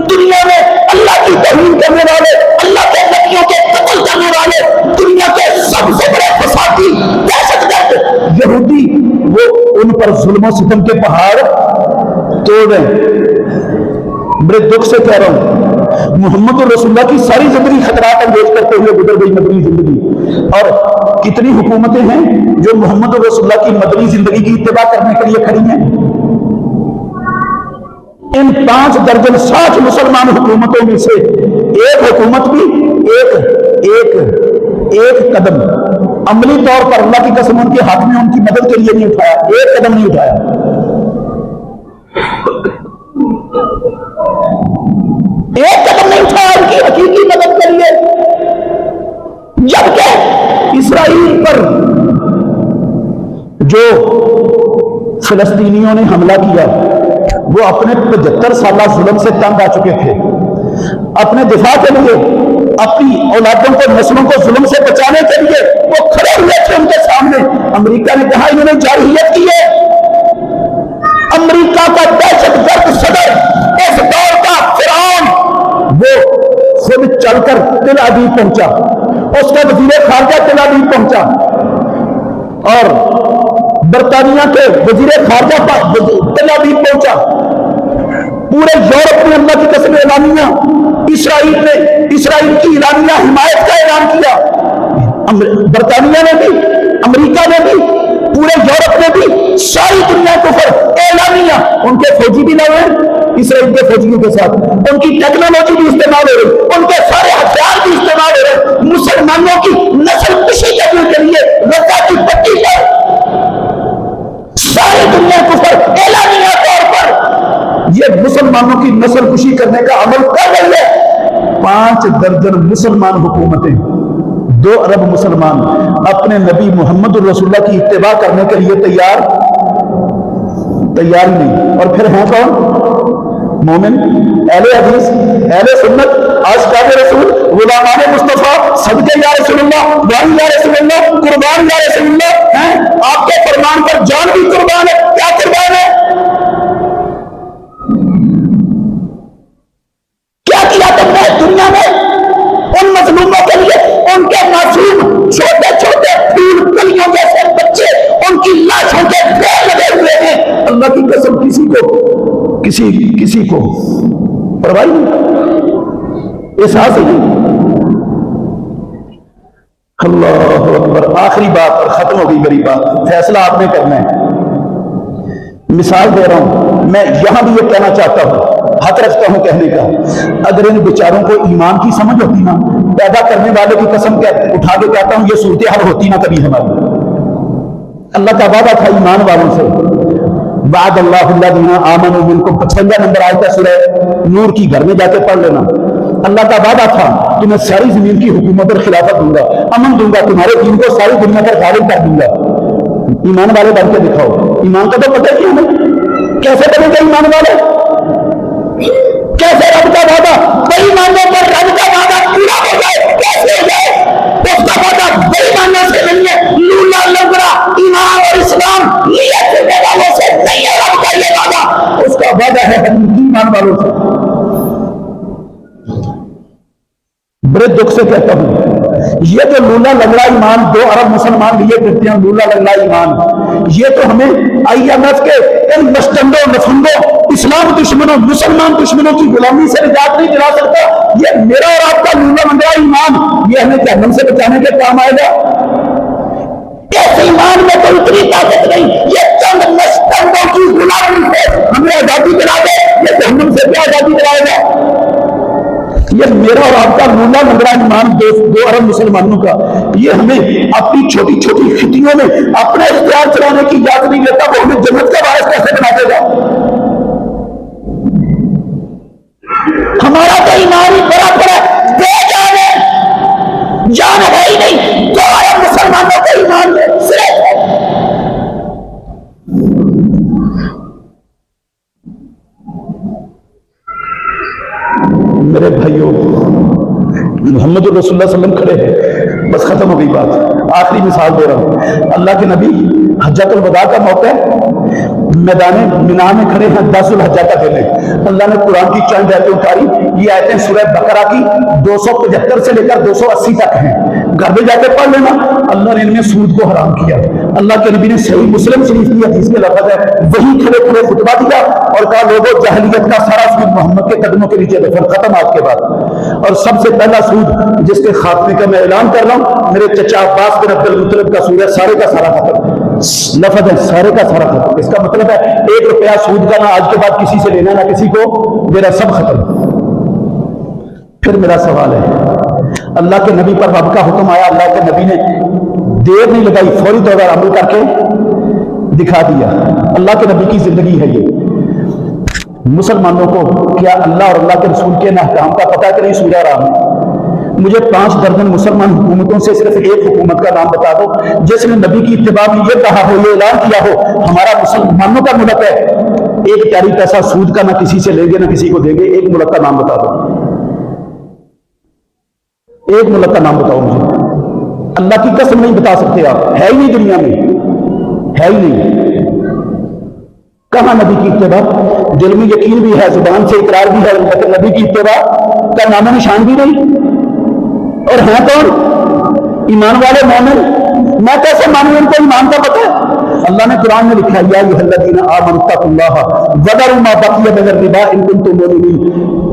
دنیا میں اللہ کی توہین کرنے والے، اللہ کے نبیوں کے قتل کرنے والے، دنیا کے سب سے بڑے فسادی دہشت گرد یہودی، وہ ان پر ظلم و ستم کے پہاڑ توڑ رہے ہیں۔ بڑے دکھ سے کہہ رہا ہوں، محمد رسول اللہ کی ساری زندگی خطرات انگیز کرتے ہوئے گزر گئی مدنی زندگی، اور کتنی حکومتیں ہیں جو محمد رسول اللہ کی مدنی زندگی کی اتباع کرنے کے لیے کھڑی ہیں۔ ان 5 درجن 60 مسلمان حکومتوں میں سے ایک حکومت بھی ایک قدم عملی طور پر اللہ کی قسم ان کے ہاتھ میں ان کی مدد کے لیے نہیں اٹھایا، ایک قدم نہیں اٹھایا۔ ایک قدم نہیں اٹھایا ان کی حقیقی مدد کے لیے، جبکہ اسرائیل پر جو فلسطینیوں نے حملہ کیا وہ اپنے 75 سالہ ظلم سے تنگ آ چکے تھے، اپنے دفاع کے لیے، اپنی اولادوں کو، نسلوں کو ظلم سے بچانے کے لیے وہ کھڑے ہوئے تھے ان کے سامنے۔ امریکہ نے کہا انہوں نے جارحیت کی ہے۔ امریکہ کا دہشت گرد صدر، اس دور کا فرعون، وہ خود چل کر تل ابیب پہنچا، اس کا وزیر خارجہ تل ابیب پہنچا، اور برطانیہ کے وزیر خارجہ تل ابیب پہنچا۔ پورے یورپ نے اللہ کی قسم اعلانیہ، اسرائیل کی اعلانیہ حمایت کا اعلان کیا۔ برطانیہ نے بھی، امریکہ نے بھی، پورے یورپ نے بھی، ساری دنیا کفر اعلانیہ۔ ان کے فوجی بھی لگے اسرائیل کے فوجیوں کے ساتھ، ان کی ٹیکنالوجی بھی استعمال ہو رہی، ان کے سارے ہتھیار بھی استعمال ہو رہے، مسلمانوں کی نسل کشی کرنے کے لیے غزہ کی پٹی پر ساری دنیا کفر اعلانیہ طور پر یہ مسلمانوں کی نسل کشی کرنے کا عمل کر رہی ہے۔ 5 درجن مسلمان حکومتیں، 2 ارب مسلمان اپنے نبی محمد رسول اللہ کی اتباع کرنے کے لیے تیار ہی نہیں۔ اور پھر ہیں کون؟ مومن، اہل حدیث، اہل سنت، عاشقان رسول، غلامان مصطفیٰ، صدقے یا رسول اللہ، دعائیں یا رسول اللہ، قربان یا رسول اللہ ہیں۔ آپ کے فرمان پر جان بھی قربان ہے۔ کیا قربان ہے؟ کیا کیا تم نے دنیا میں ان مظلوموں کے لیے؟ ان کے معصوم چھوٹے چھوٹے پھول کلیوں جیسے بچے، ان کی لاشوں کے ڈھیر لگے ہوئے ہیں۔ اللہ کی قسم کسی کو پرواہ نہیں، احساس ہی نہیں۔ اللہ اکبر۔ آخری بات اور ختم ہو گئی میری بات، فیصلہ آپ نے کرنا ہے۔ مثال دے رہا ہوں، میں یہاں بھی یہ کہنا چاہتا ہوں، حق رکھتا ہوں کہنے کا، اگر ان بیچاروں کو ایمان کی سمجھ ہوتی نا، پیدا کرنے والے کی قسم اٹھا کے کہتا ہوں یہ صورتحال ہوتی نہ کبھی ہماری۔ اللہ کا وعدہ تھا ایمان والوں سے، وعد اللہ الذین آمنوا منکم، 55 نمبر آیت ہے سورہ نور کی، گھر میں جا کے پڑھ لینا۔ اللہ کا وعدہ تھا کہ میں ساری زمین کی حکومت اور خلافت دوں گا، امن دوں گا، تمہارے دین کو ساری دنیا پر غالب کر دوں گا۔ ایمان والے بن کے دکھاؤ۔ ایمان کا تو پتہ ہی ہمیں کیسے بنے گا ایمان والے؟ کیسے رب کا وعدہ بے ایمانوں پر رب کا وعدہ پورا ہو جائے؟ کیسے ہو جائے؟ اس کا وعدہ بے ایمانوں سے نہیں ہے، لولا لنگڑا ایمان اور اسلام لیے پھرنے والوں سے نہیں ہے رب کا یہ وعدہ، اس کا وعدہ ہے حقیقی ایمان والوں سے۔ بڑے دکھ سے کہتا ہوں، یہ جو لولا لنگڑا ایمان 2 ارب مسلمان لیے پھرتے ہیں، لولا لنگڑا ایمان، یہ تو ہمیں IMF کے ان مستندوں، نفندوں، اسلام دشمنوں، مسلمان دشمنوں کی غلامی سے نجات نہیں دلا سکتا۔ یہ میرا اور آپ کا لولا لنگڑا ایمان، یہ ہمیں جہنم سے بچانے کے کام آئے گا۔ اس ایمان میں کوئی اتنی طاقت نہیں، یہ چند مستندوں کی غلامی سے ہمیں آزادی دلا دے، یہ جہنم سے کیا آزادی دلائے گا؟ یہ میرا اور آپ کا مولا نگرا ایمان 2 ارب مسلمانوں کا، یہ ہمیں اپنی چھوٹی چھوٹی خطیوں میں اپنا اختیار چلانے کی اجازت نہیں دیتا، وہ ہمیں جنت کا باعث کیسے بنا دے گا؟ ہمارا تو ایمان ہی بڑا بڑا بے جان ہے، جان ہے ہی نہیں، 2 ارب مسلمانوں کا ایمان ہے صرف ہے۔ میرے بھائیوں، محمد رسول اللہ صلی اللہ علیہ وسلم کھڑے ہیں، بس ختم ہو گئی بات، آخری مثال دے رہا ہوں۔ اللہ کے نبی حجۃ الوداع کا موقع ہے، میدان منا میں کھڑے ہیں، 10 الحجہ کا دن ہے، اللہ نے قرآن کی چند آیتیں اتاری، یہ آیتیں سورہ بقرہ کی 275 سے لے کر 280 تک ہیں، گھر میں جا کے پڑھ لینا۔ اللہ نے ان میں سود کو حرام کیا، اللہ کے نبی نے صحیح مسلم شریف کی حدیث میں لفظ ہے، وہی کھڑے کھڑے خطبہ دیا اور کہا لوگوں جاہلیت کا سارا سود محمد کے قدموں کے نیچے دفن، ختم آج کے بعد۔ اور سب سے پہلا سود جس کے خاتمے کا میں اعلان کر رہا ہوں، میرے چچا عباس بن عبد المطلب کا سود ہے، سارے کا سارا ختم، لفظ ہے سارے کا سارا ختم۔ اس کا مطلب ہے 1 روپیہ سود کا نہ آج کے بعد کسی سے لینا، نہ کسی کو میرا، سب ختم۔ پھر میرا سوال ہے، اللہ کے نبی پر رب کا حکم آیا، اللہ کے نبی نے دیر نہیں لگائی، فوری طور پر عمل کر کے دکھا دیا۔ اللہ کے نبی کی زندگی ہے یہ۔ مسلمانوں کو کیا اللہ اور اللہ کے رسول کے احکام کا پتہ کہ نہیں؟ سورہ رام ہے۔ مجھے 5 درجن مسلمان حکومتوں سے صرف ایک حکومت کا نام بتا دو جس نے نبی کی اتباع میں یہ کہا ہو، یہ اعلان کیا ہو ہمارا مسلمانوں کا ملک ہے، 1 پیاری پیسہ سود کا نہ کسی سے لیں گے نہ کسی کو دیں گے۔ ایک ملک کا نام بتا دو، ایک ملک کا نام بتاؤ مجھے۔ اللہ کی قسم نہیں بتا سکتے آپ، ہے ہی نہیں دنیا میں، ہے ہی نہیں۔ کہاں نبی کی اتباع؟ دل میں یقین بھی ہے، زبان سے اقرار بھی ہے، لیکن نبی کی اتباع کا نام و نشان بھی نہیں۔ اور ہیں کون؟ ایمان والے مومن۔ میں کیسے مانوں ان کو ایمان کا پتہ ہے؟ اللہ نے قرآن میں لکھا یا ایھا الذین آمنوا اتقوا اللہ وذروا ما بقی من الربا ان کنتم مؤمنین۔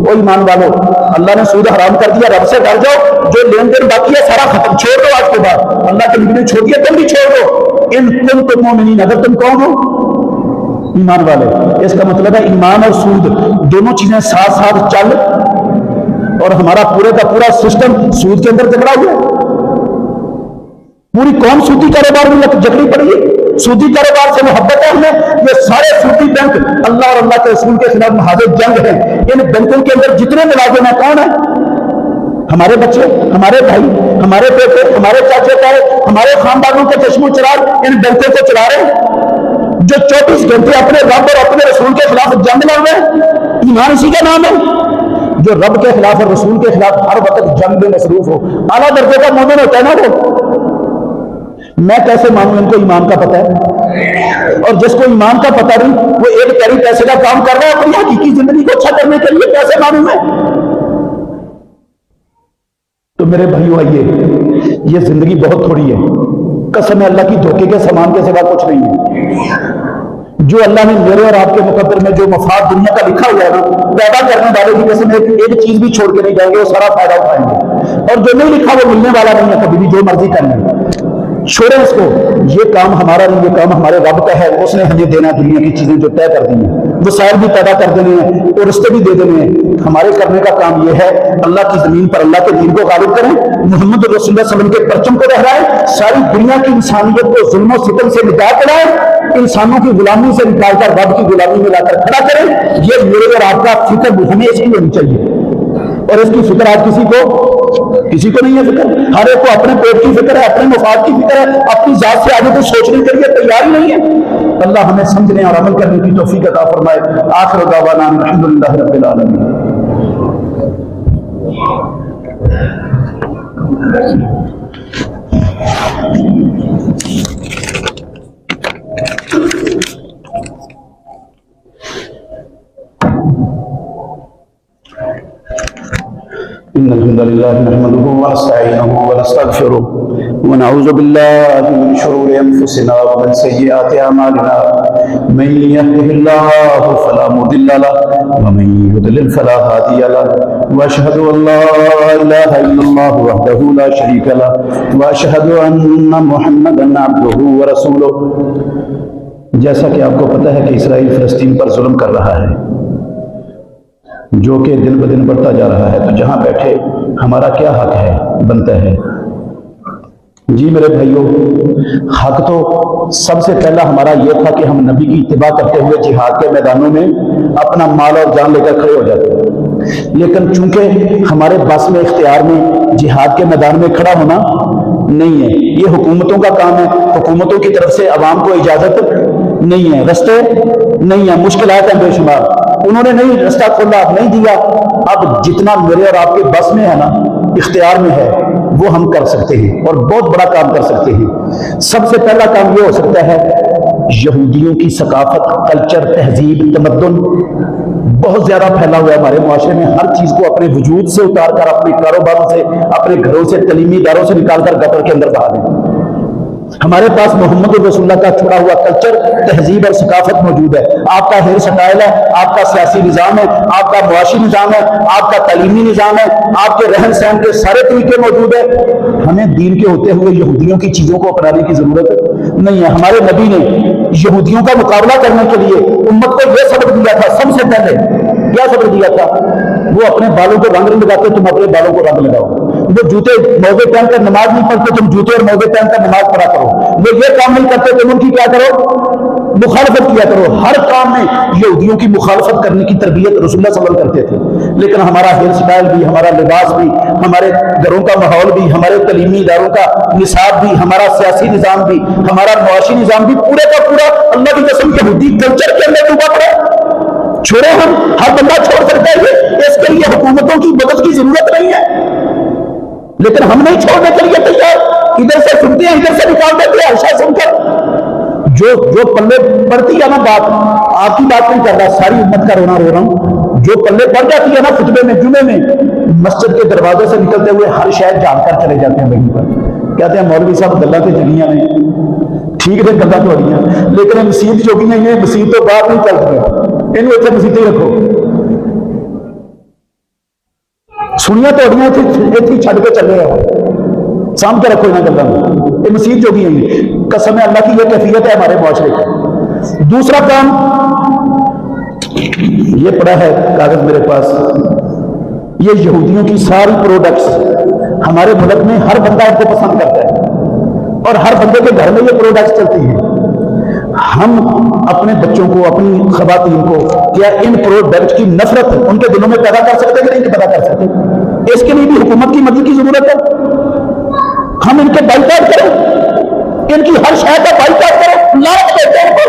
او ایمان والو، اللہ نے سود حرام کر دیا، رب سے ڈر جاؤ، جو لین دین باقی ہے سارا ختم، چھوڑ دو آج کے بعد۔ اللہ کے نبی نے چھوڑ دیا، تم بھی چھوڑ دو، ان کنتم مؤمنین، اگر تم کون ہو؟ ایمان والے۔ اس کا مطلب ہے ایمان اور سود دونوں چیزیں ساتھ ساتھ چل، اور ہمارا پورے کا پورا سسٹم سود کے اندر جکڑا ہوا ہے۔ پوری قوم سودی کاروبار میں جکڑی پڑی ہے، سودی کاروبار سے محبت ہے ہمیں۔ یہ سارے سودی بینک اللہ اور اللہ کے رسول کے خلاف محاذ جنگ ہیں۔ ان بینکوں کے اندر جتنے ملازم ہیں کون ہیں؟ ہمارے بچے، ہمارے بھائی، ہمارے بیٹے، ہمارے چاچے تائے، ہمارے خاندانوں کے چشم و چراغ ان بینکوں کو چلا رہے ہیں، جو 24 گھنٹے اپنے رب اور اپنے رسول کے خلاف جنگ لڑ رہے ہیں۔ ایمان اسی کا نام ہے، جو رب کے خلاف اور رسول کے خلاف ہر وقت جنگ میں مصروف ہو، اعلیٰ درجے کا مومن ہوتا ہے نا وہ۔ میں کیسے مانوں ان کو ایمان کا پتہ ہے؟ اور جس کو ایمان کا پتہ نہیں وہ 1 پیاری پیسے کا کام کر رہا ہے اپنی حقیقی زندگی کو اچھا کرنے کے لیے، کیسے مانوں میں؟ تو میرے بھائیو آئیے، یہ زندگی بہت تھوڑی ہے، قسم ہے اللہ کی، دھوکے کے سامان کے سوا کچھ نہیں ہے۔ جو اللہ نے میرے اور آپ کے مقدر میں جو مفاد دنیا کا لکھا ہوا ہے نا، پیدا کرنے والے کی قسم ایک چیز بھی چھوڑ کے نہیں جائیں گے، وہ سارا فائدہ اٹھائیں گے، اور جو نہیں لکھا وہ ملنے والا نہیں ہے کبھی بھی، جو مرضی کر لیں۔ چھوڑیں اس کو، یہ کام ہمارا نہیں، یہ کام ہمارے رب کا ہے، اس نے ہمیں دینا دنیا کی چیزیں جو طے کر دی ہیں، وسائل بھی پیدا کر دینے ہیں اور رشتے بھی دے دینے ہیں۔ ہمارے کرنے کا کام یہ ہے اللہ کی زمین پر اللہ کے دین کو غالب کریں، محمد رسول اللہ صلی اللہ علیہ وسلم کے پرچم کو لہرائیں، ساری دنیا کی انسانیت کو ظلم و ستم سے نجات دلائیں، انسانوں کی غلامی سے نکال کر رب کی غلامی میں لا کر کھڑا کریں۔ یہ میرے اور آپ کا فکر ہمیں اس کی ہونی چاہیے، اور اس کی فکر آج کسی کو نہیں ہے فکر۔ ہر ایک کو اپنے پیٹ کی فکر ہے، اپنے مفاد کی فکر ہے، اپنی ذات سے آگے کچھ سوچنے کے لیے تیار ہی نہیں ہے۔ اللہ ہمیں سمجھنے اور عمل کرنے کی توفیق عطا فرمائے۔ آخر دعوانا الحمدللہ رب العالمین۔ إن الحمد لله نحمده ونستعينه ونستغفره ونعوذ بالله من شرور أنفسنا ومن سيئات أعمالنا من يهده الله فلا مضل له ومن يضلل فلا هادي له وأشهد أن لا إله إلا الله وحده لا شريك له وأشهد أن محمدا عبده ورسوله۔ جیسا کہ آپ کو پتہ ہے کہ اسرائیل فلسطین پر ظلم کر رہا ہے، جو کہ دن بدن بڑھتا جا رہا ہے، تو جہاں بیٹھے ہمارا کیا حق ہے بنتا ہے؟ جی میرے بھائیوں، حق تو سب سے پہلا ہمارا یہ تھا کہ ہم نبی کی اتباع کرتے ہوئے جہاد کے میدانوں میں اپنا مال اور جان لے کر کھڑے ہو جاتے ہیں، لیکن چونکہ ہمارے بس میں اختیار میں جہاد کے میدان میں کھڑا ہونا نہیں ہے، یہ حکومتوں کا کام ہے، حکومتوں کی طرف سے عوام کو اجازت نہیں ہے، رستے نہیں ہیں، مشکلات ہیں بے شمار، انہوں نے نہیں رستہ کھولا، نہیں دیا۔ اب جتنا میرے اور آپ کے بس میں ہے نا، اختیار میں ہے، وہ ہم کر سکتے ہیں اور بہت بڑا کام کر سکتے ہیں۔ سب سے پہلا کام یہ ہو سکتا ہے، یہودیوں کی ثقافت، کلچر، تہذیب، تمدن بہت زیادہ پھیلا ہوا ہے ہمارے معاشرے میں، ہر چیز کو اپنے وجود سے اتار کر، اپنے کاروباروں سے، اپنے گھروں سے، تعلیمی اداروں سے نکال کر گٹر کے اندر بہا دیں۔ ہمارے پاس محمد رسول اللہ کا چھڑا ہوا کلچر، تہذیب اور ثقافت موجود ہے، آپ کا ہیئر سٹائل ہے، آپ کا سیاسی نظام ہے، آپ کا معاشی نظام ہے، آپ کا تعلیمی نظام ہے، آپ کے رہن سہن کے سارے طریقے موجود ہیں۔ ہمیں دین کے ہوتے ہوئے یہودیوں کی چیزوں کو اپنانے کی ضرورت نہیں ہے۔ ہمارے نبی نے یہودیوں کا مقابلہ کرنے کے لیے امت کو یہ سبق دیا تھا، سب سے پہلے کیا سبق دیا تھا؟ وہ اپنے بالوں کو رنگ لگاتے، تم اپنے بالوں کو رنگ لگاؤ۔ وہ جوتے موزے پہن کر نماز نہیں پڑھتے، تم جوتے اور موزے پہن کر نماز پڑھا کرو۔ وہ یہ کام نہیں کرتے، تم ان کی کیا کرو؟ مخالفت کیا کرو۔ ہر کام میں یہودیوں کی مخالفت کرنے کی تربیت رسول اللہ صلی اللہ علیہ وسلم کرتے تھے، لیکن ہمارا ہیئر سٹائل بھی، ہمارا لباس بھی، ہمارے گھروں کا ماحول بھی، ہمارے تعلیمی اداروں کا نصاب بھی، ہمارا سیاسی نظام بھی، ہمارا معاشی نظام بھی پورے کا پورا اللہ کی قسم یہودی کلچر کے اندر ڈوبا پڑا ہے۔ چھوڑے ہم، ہر بندہ چھوڑ سکتا ہے، اس کے لیے حکومتوں کی مدد کی ضرورت نہیں ہے، لیکن ہم نہیں چھوڑنے کے لیے تیار۔ ادھر سے سنتے ہیں، ادھر سے نکال دیتے ہیں، ایسا سن کر جو پلے پڑتی ہے نا بات، آپ کی بات نہیں کر رہا، ساری امت کا رونا رو رہا ہوں، جو پلے پڑ جاتی ہے نا خطبے میں، جمعے میں، مسجد کے دروازے سے نکلتے ہوئے ہر شہر جان کر چلے جاتے ہیں وہیں پر، کہتے ہیں مولوی صاحب گلا تو جلیاں نے، ٹھیک ہے گلا تو ہڑیاں، لیکن مسیت جو بھی نہیں ہے، مسیت تو باہر نہیں چلتی ہے، انہوں اتنے مسیتیں رکھو، سنیا تو ہڑیاں اتنی چھڑ کے چلے ہیں، سام کے رکھو انہیں گلا میں، یہ مسیت جو بھی ہے، قسم اللہ کی یہ کیفیت ہے ہمارے معاشرے کی۔ دوسرا کام یہ پڑا ہے کاغذ میرے پاس، یہ یہودیوں کی ساری پروڈکٹس ہمارے ملک میں ہر بندہ ان کو پسند کرتا ہے اور ہر بندے کے گھر میں یہ پروڈکٹس چلتی ہیں۔ ہم اپنے بچوں کو، اپنی خواتین کو کیا ان پروڈکٹ کی نفرت ان کے دلوں میں پیدا کر سکتے کہ نہیں پیدا کر سکتے؟ اس کے لیے بھی حکومت کی مدد کی ضرورت ہے۔ ہم ان کے بائیکاٹ کریں، ان کی ہر شے کا بائیکاٹ کریں، لعنت دیتے ہیں ان کو،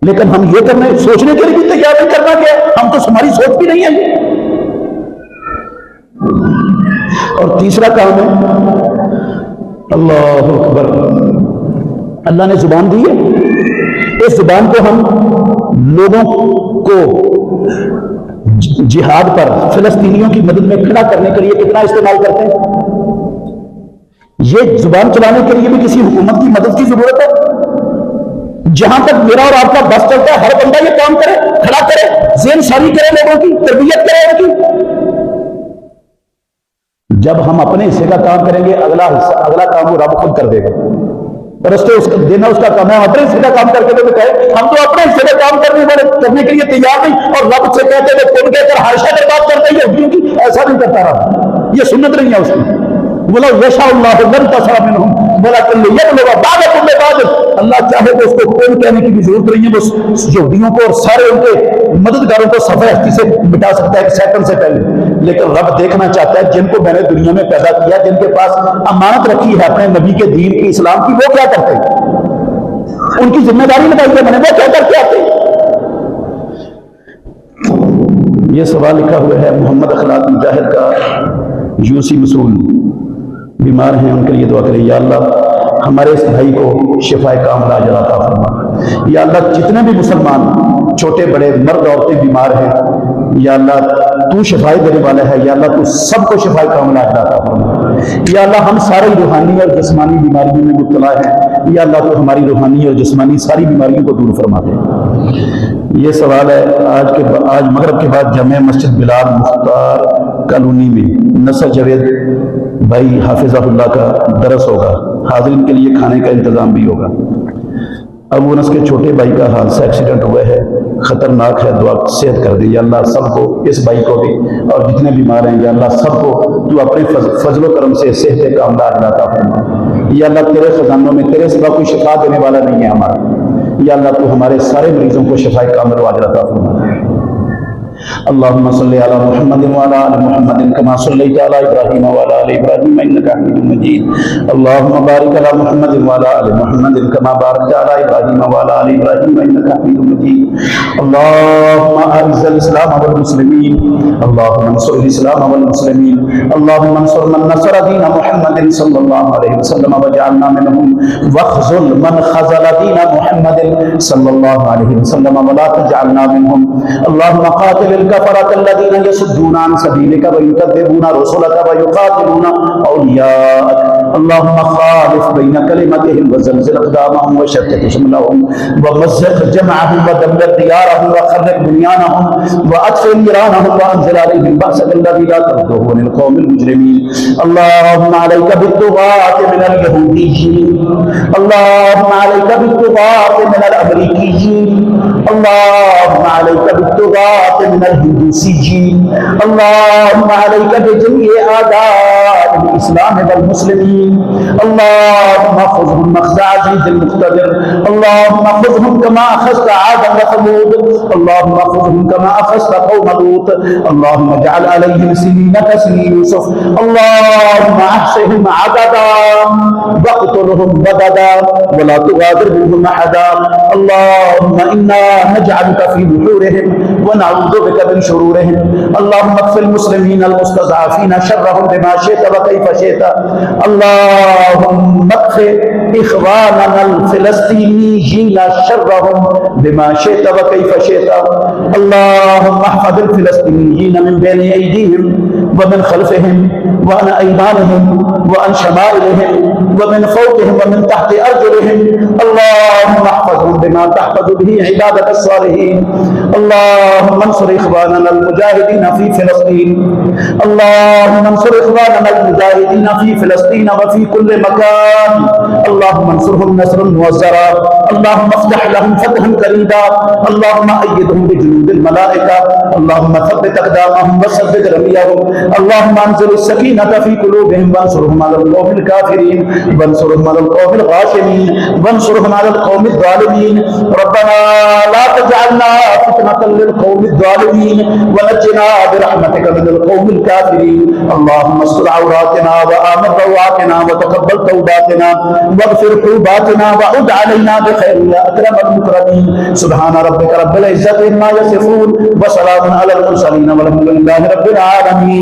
لیکن ہم یہ کرنے سوچنے کے لیے بھی تیار نہیں کرنا کہ ہم تو ہماری سوچ بھی نہیں ہے۔ اور تیسرا کام ہے، اللہ اکبر، اللہ نے زبان دی ہے، اس زبان کو ہم لوگوں کو جہاد پر، فلسطینیوں کی مدد میں کھڑا کرنے کے لیے کتنا استعمال کرتے ہیں۔ یہ زبان چلانے کے لیے بھی کسی حکومت کی مدد کی ضرورت ہے۔ جہاں تک میرا اور آپ کا بس چلتا ہے، ہر بندہ یہ کام کرے، کھڑا کرے، ذہن ساری کرے، لوگوں کی تربیت کرے ان کی۔ جب ہم اپنے حصے کا کام کریں گے، اگلا کام وہ رب خود کر دے گا، رستے دینا اس کا کام ہے۔ ہم اپنے حصے کا کام کر کے تو کہے، ہم تو اپنے حصے کا کام کرنے کے لیے تیار نہیں، اور رب سے کہتے ہیں کون کہہ کر ہر شے بات کرتے ہیں یہودیوں کی، ایسا نہیں کرتا رہا، یہ سنت نہیں ہے اس کی۔ بولا یشاء اللہ لن تصر منہم ولکن لیبلو بعضکم ببعض، اللہ چاہے تو اس کو کون کہنے کی بھی ضرورت نہیں ہے، بس یہودیوں کو اور سارے ان کے مددگاروں کو صفحہ ہستی سے مٹا سکتا ہے ایک سیکنڈ سے پہلے، لیکن رب دیکھنا چاہتا ہے جن کو میں نے دنیا میں پیدا کیا، جن کے پاس امانت رکھی ہے اپنے نبی کے دین کی، اسلام کی، وہ کیا کرتے ہیں، ان کی ذمہ داری نبھائی ہے میں نے، وہ کیا کرتے آتے ہیں۔ یہ سوال لکھا ہوا ہے محمد اخلاق مجاہد کا، یوسی مسول، بیمار ہیں ان کے لیے دعا کریں، یا اللہ ہمارے اس بھائی کو شفائے کاملہ اجر عطا فرما، یا اللہ جتنے بھی مسلمان چھوٹے بڑے مرد عورتیں بیمار ہیں، یا اللہ تو شفائے دینے والا ہے، یا اللہ تو سب کو شفائے کاملہ اجر عطا فرما، یا اللہ ہم سارے روحانی اور جسمانی بیماریوں میں مبتلا ہیں، یا اللہ تو ہماری روحانی اور جسمانی ساری بیماریوں کو دور فرما دے۔ یہ سوال ہے آج مغرب کے بعد جامع مسجد بلال مختار کالونی میں نصر جاوید بھائی حافظہ اللہ کا درس ہوگا، حاضرین کے لیے کھانے کا انتظام بھی ہوگا۔ اب انس کے چھوٹے بھائی کا حادثہ ایکسیڈنٹ ہوا ہے، خطرناک ہے، دعا صحت کر دی یا اللہ سب کو، اس بھائی کو بھی اور جتنے بیمار ہیں یا اللہ سب کو تو اپنے فضل و کرم سے صحت کاملہ عطا فرما یا اللہ، تیرے خزانوں میں تیرے سوا کوئی شفا دینے والا نہیں ہے ہمارا یا اللہ، تو ہمارے سارے مریضوں کو شفا کامل و عاجل عطا فرما۔ اللهم صل على محمد وعلى ال محمد كما صليت على ابراهيم وعلى ال ابراهيم انك حميد مجيد اللهم بارك على محمد وعلى ال محمد كما باركت على ابراهيم وعلى ال ابراهيم انك حميد مجيد اللهم اعز الاسلام والمسلمين اللهم انصر الاسلام والمسلمين اللهم انصر من نصر دين محمد صلى الله عليه وسلم واجعلنا منهم واخذل من خذل دين محمد صلى الله عليه وسلم ولا تجعلنا منهم اللهم قاتل الكفرة الذين يصدون عن سبيلك ويكذبون رسلك ويقاتلون أولياءك اللهم خالف بين كلمتهم وزلزل أقدامهم وشتت شملهم ومزق جمعهم ودمر ديارهم وخرب بنيانهم وأطفئ نيرانهم وأنزل عليهم بأسك الذي لا ترده عن القوم المجرمين اللهم عليك بالطغاة من اليهوديين اللهم عليك بالطغاة من الأمريكيين اللهم عليك بالطغاة من الهندوسيين اللهم عليك بجميع أعداء الإسلام والمسلمين اللهم خذهم أخذ عزيز المقتدر اللهم خذهم كما أخذت عادا وثمود اللهم خذهم كما أخذت قوم لوط اللهم اجعل عليهم سنين كسنين يوسف اللهم أحصهم عددا واقتلهم بددا ولا تغادر منهم أحدا اللهم إنا نجعلك في نحورهم ونعوذ بك من شرورهم اللهم اكف المسلمين المستضعفين شرهم بما شئت وكيف شئت اللهم اكف إخواننا الفلسطينيين شرهم بما شئت وكيف شئت اللهم احفظ الفلسطينيين من بين أيديهم ومن خلفهم وعن أيمانهم وعن شمائلهم ومن فوقهم ومن تحت أرجلهم اللهم احفظهم بما تحفظ به عبادك الصالحين اللهم انصر إخواننا المجاهدين في فلسطين اللهم انصر إخواننا المجاهدين في فلسطين وفي كل مكان اللهم انصرهم نصرا موزرا اللهم افتح لهم فتحا قريبا اللهم أيدهم بجنود الملائكة اللهم ثبت أقدامهم وثبت رميهم اللهم انزل السكينة في قلوبهم وانصرهم على القوم الكافرين وانصرهم على القوم الغاشمين وانصرهم على القوم الظالمين ربنا لا تجعلنا فتنة للقوم الظالمين ونجنا برحمتك من القوم الكافرين اللهم استر عوراتنا وآمن رواتنا وتقبل توباتنا واغفر حوباتنا وعد علينا بخير يا أكرم المكرمين سبحان ربك رب العزة عما يصفون وسلام على المرسلين والحمد لله رب العالمين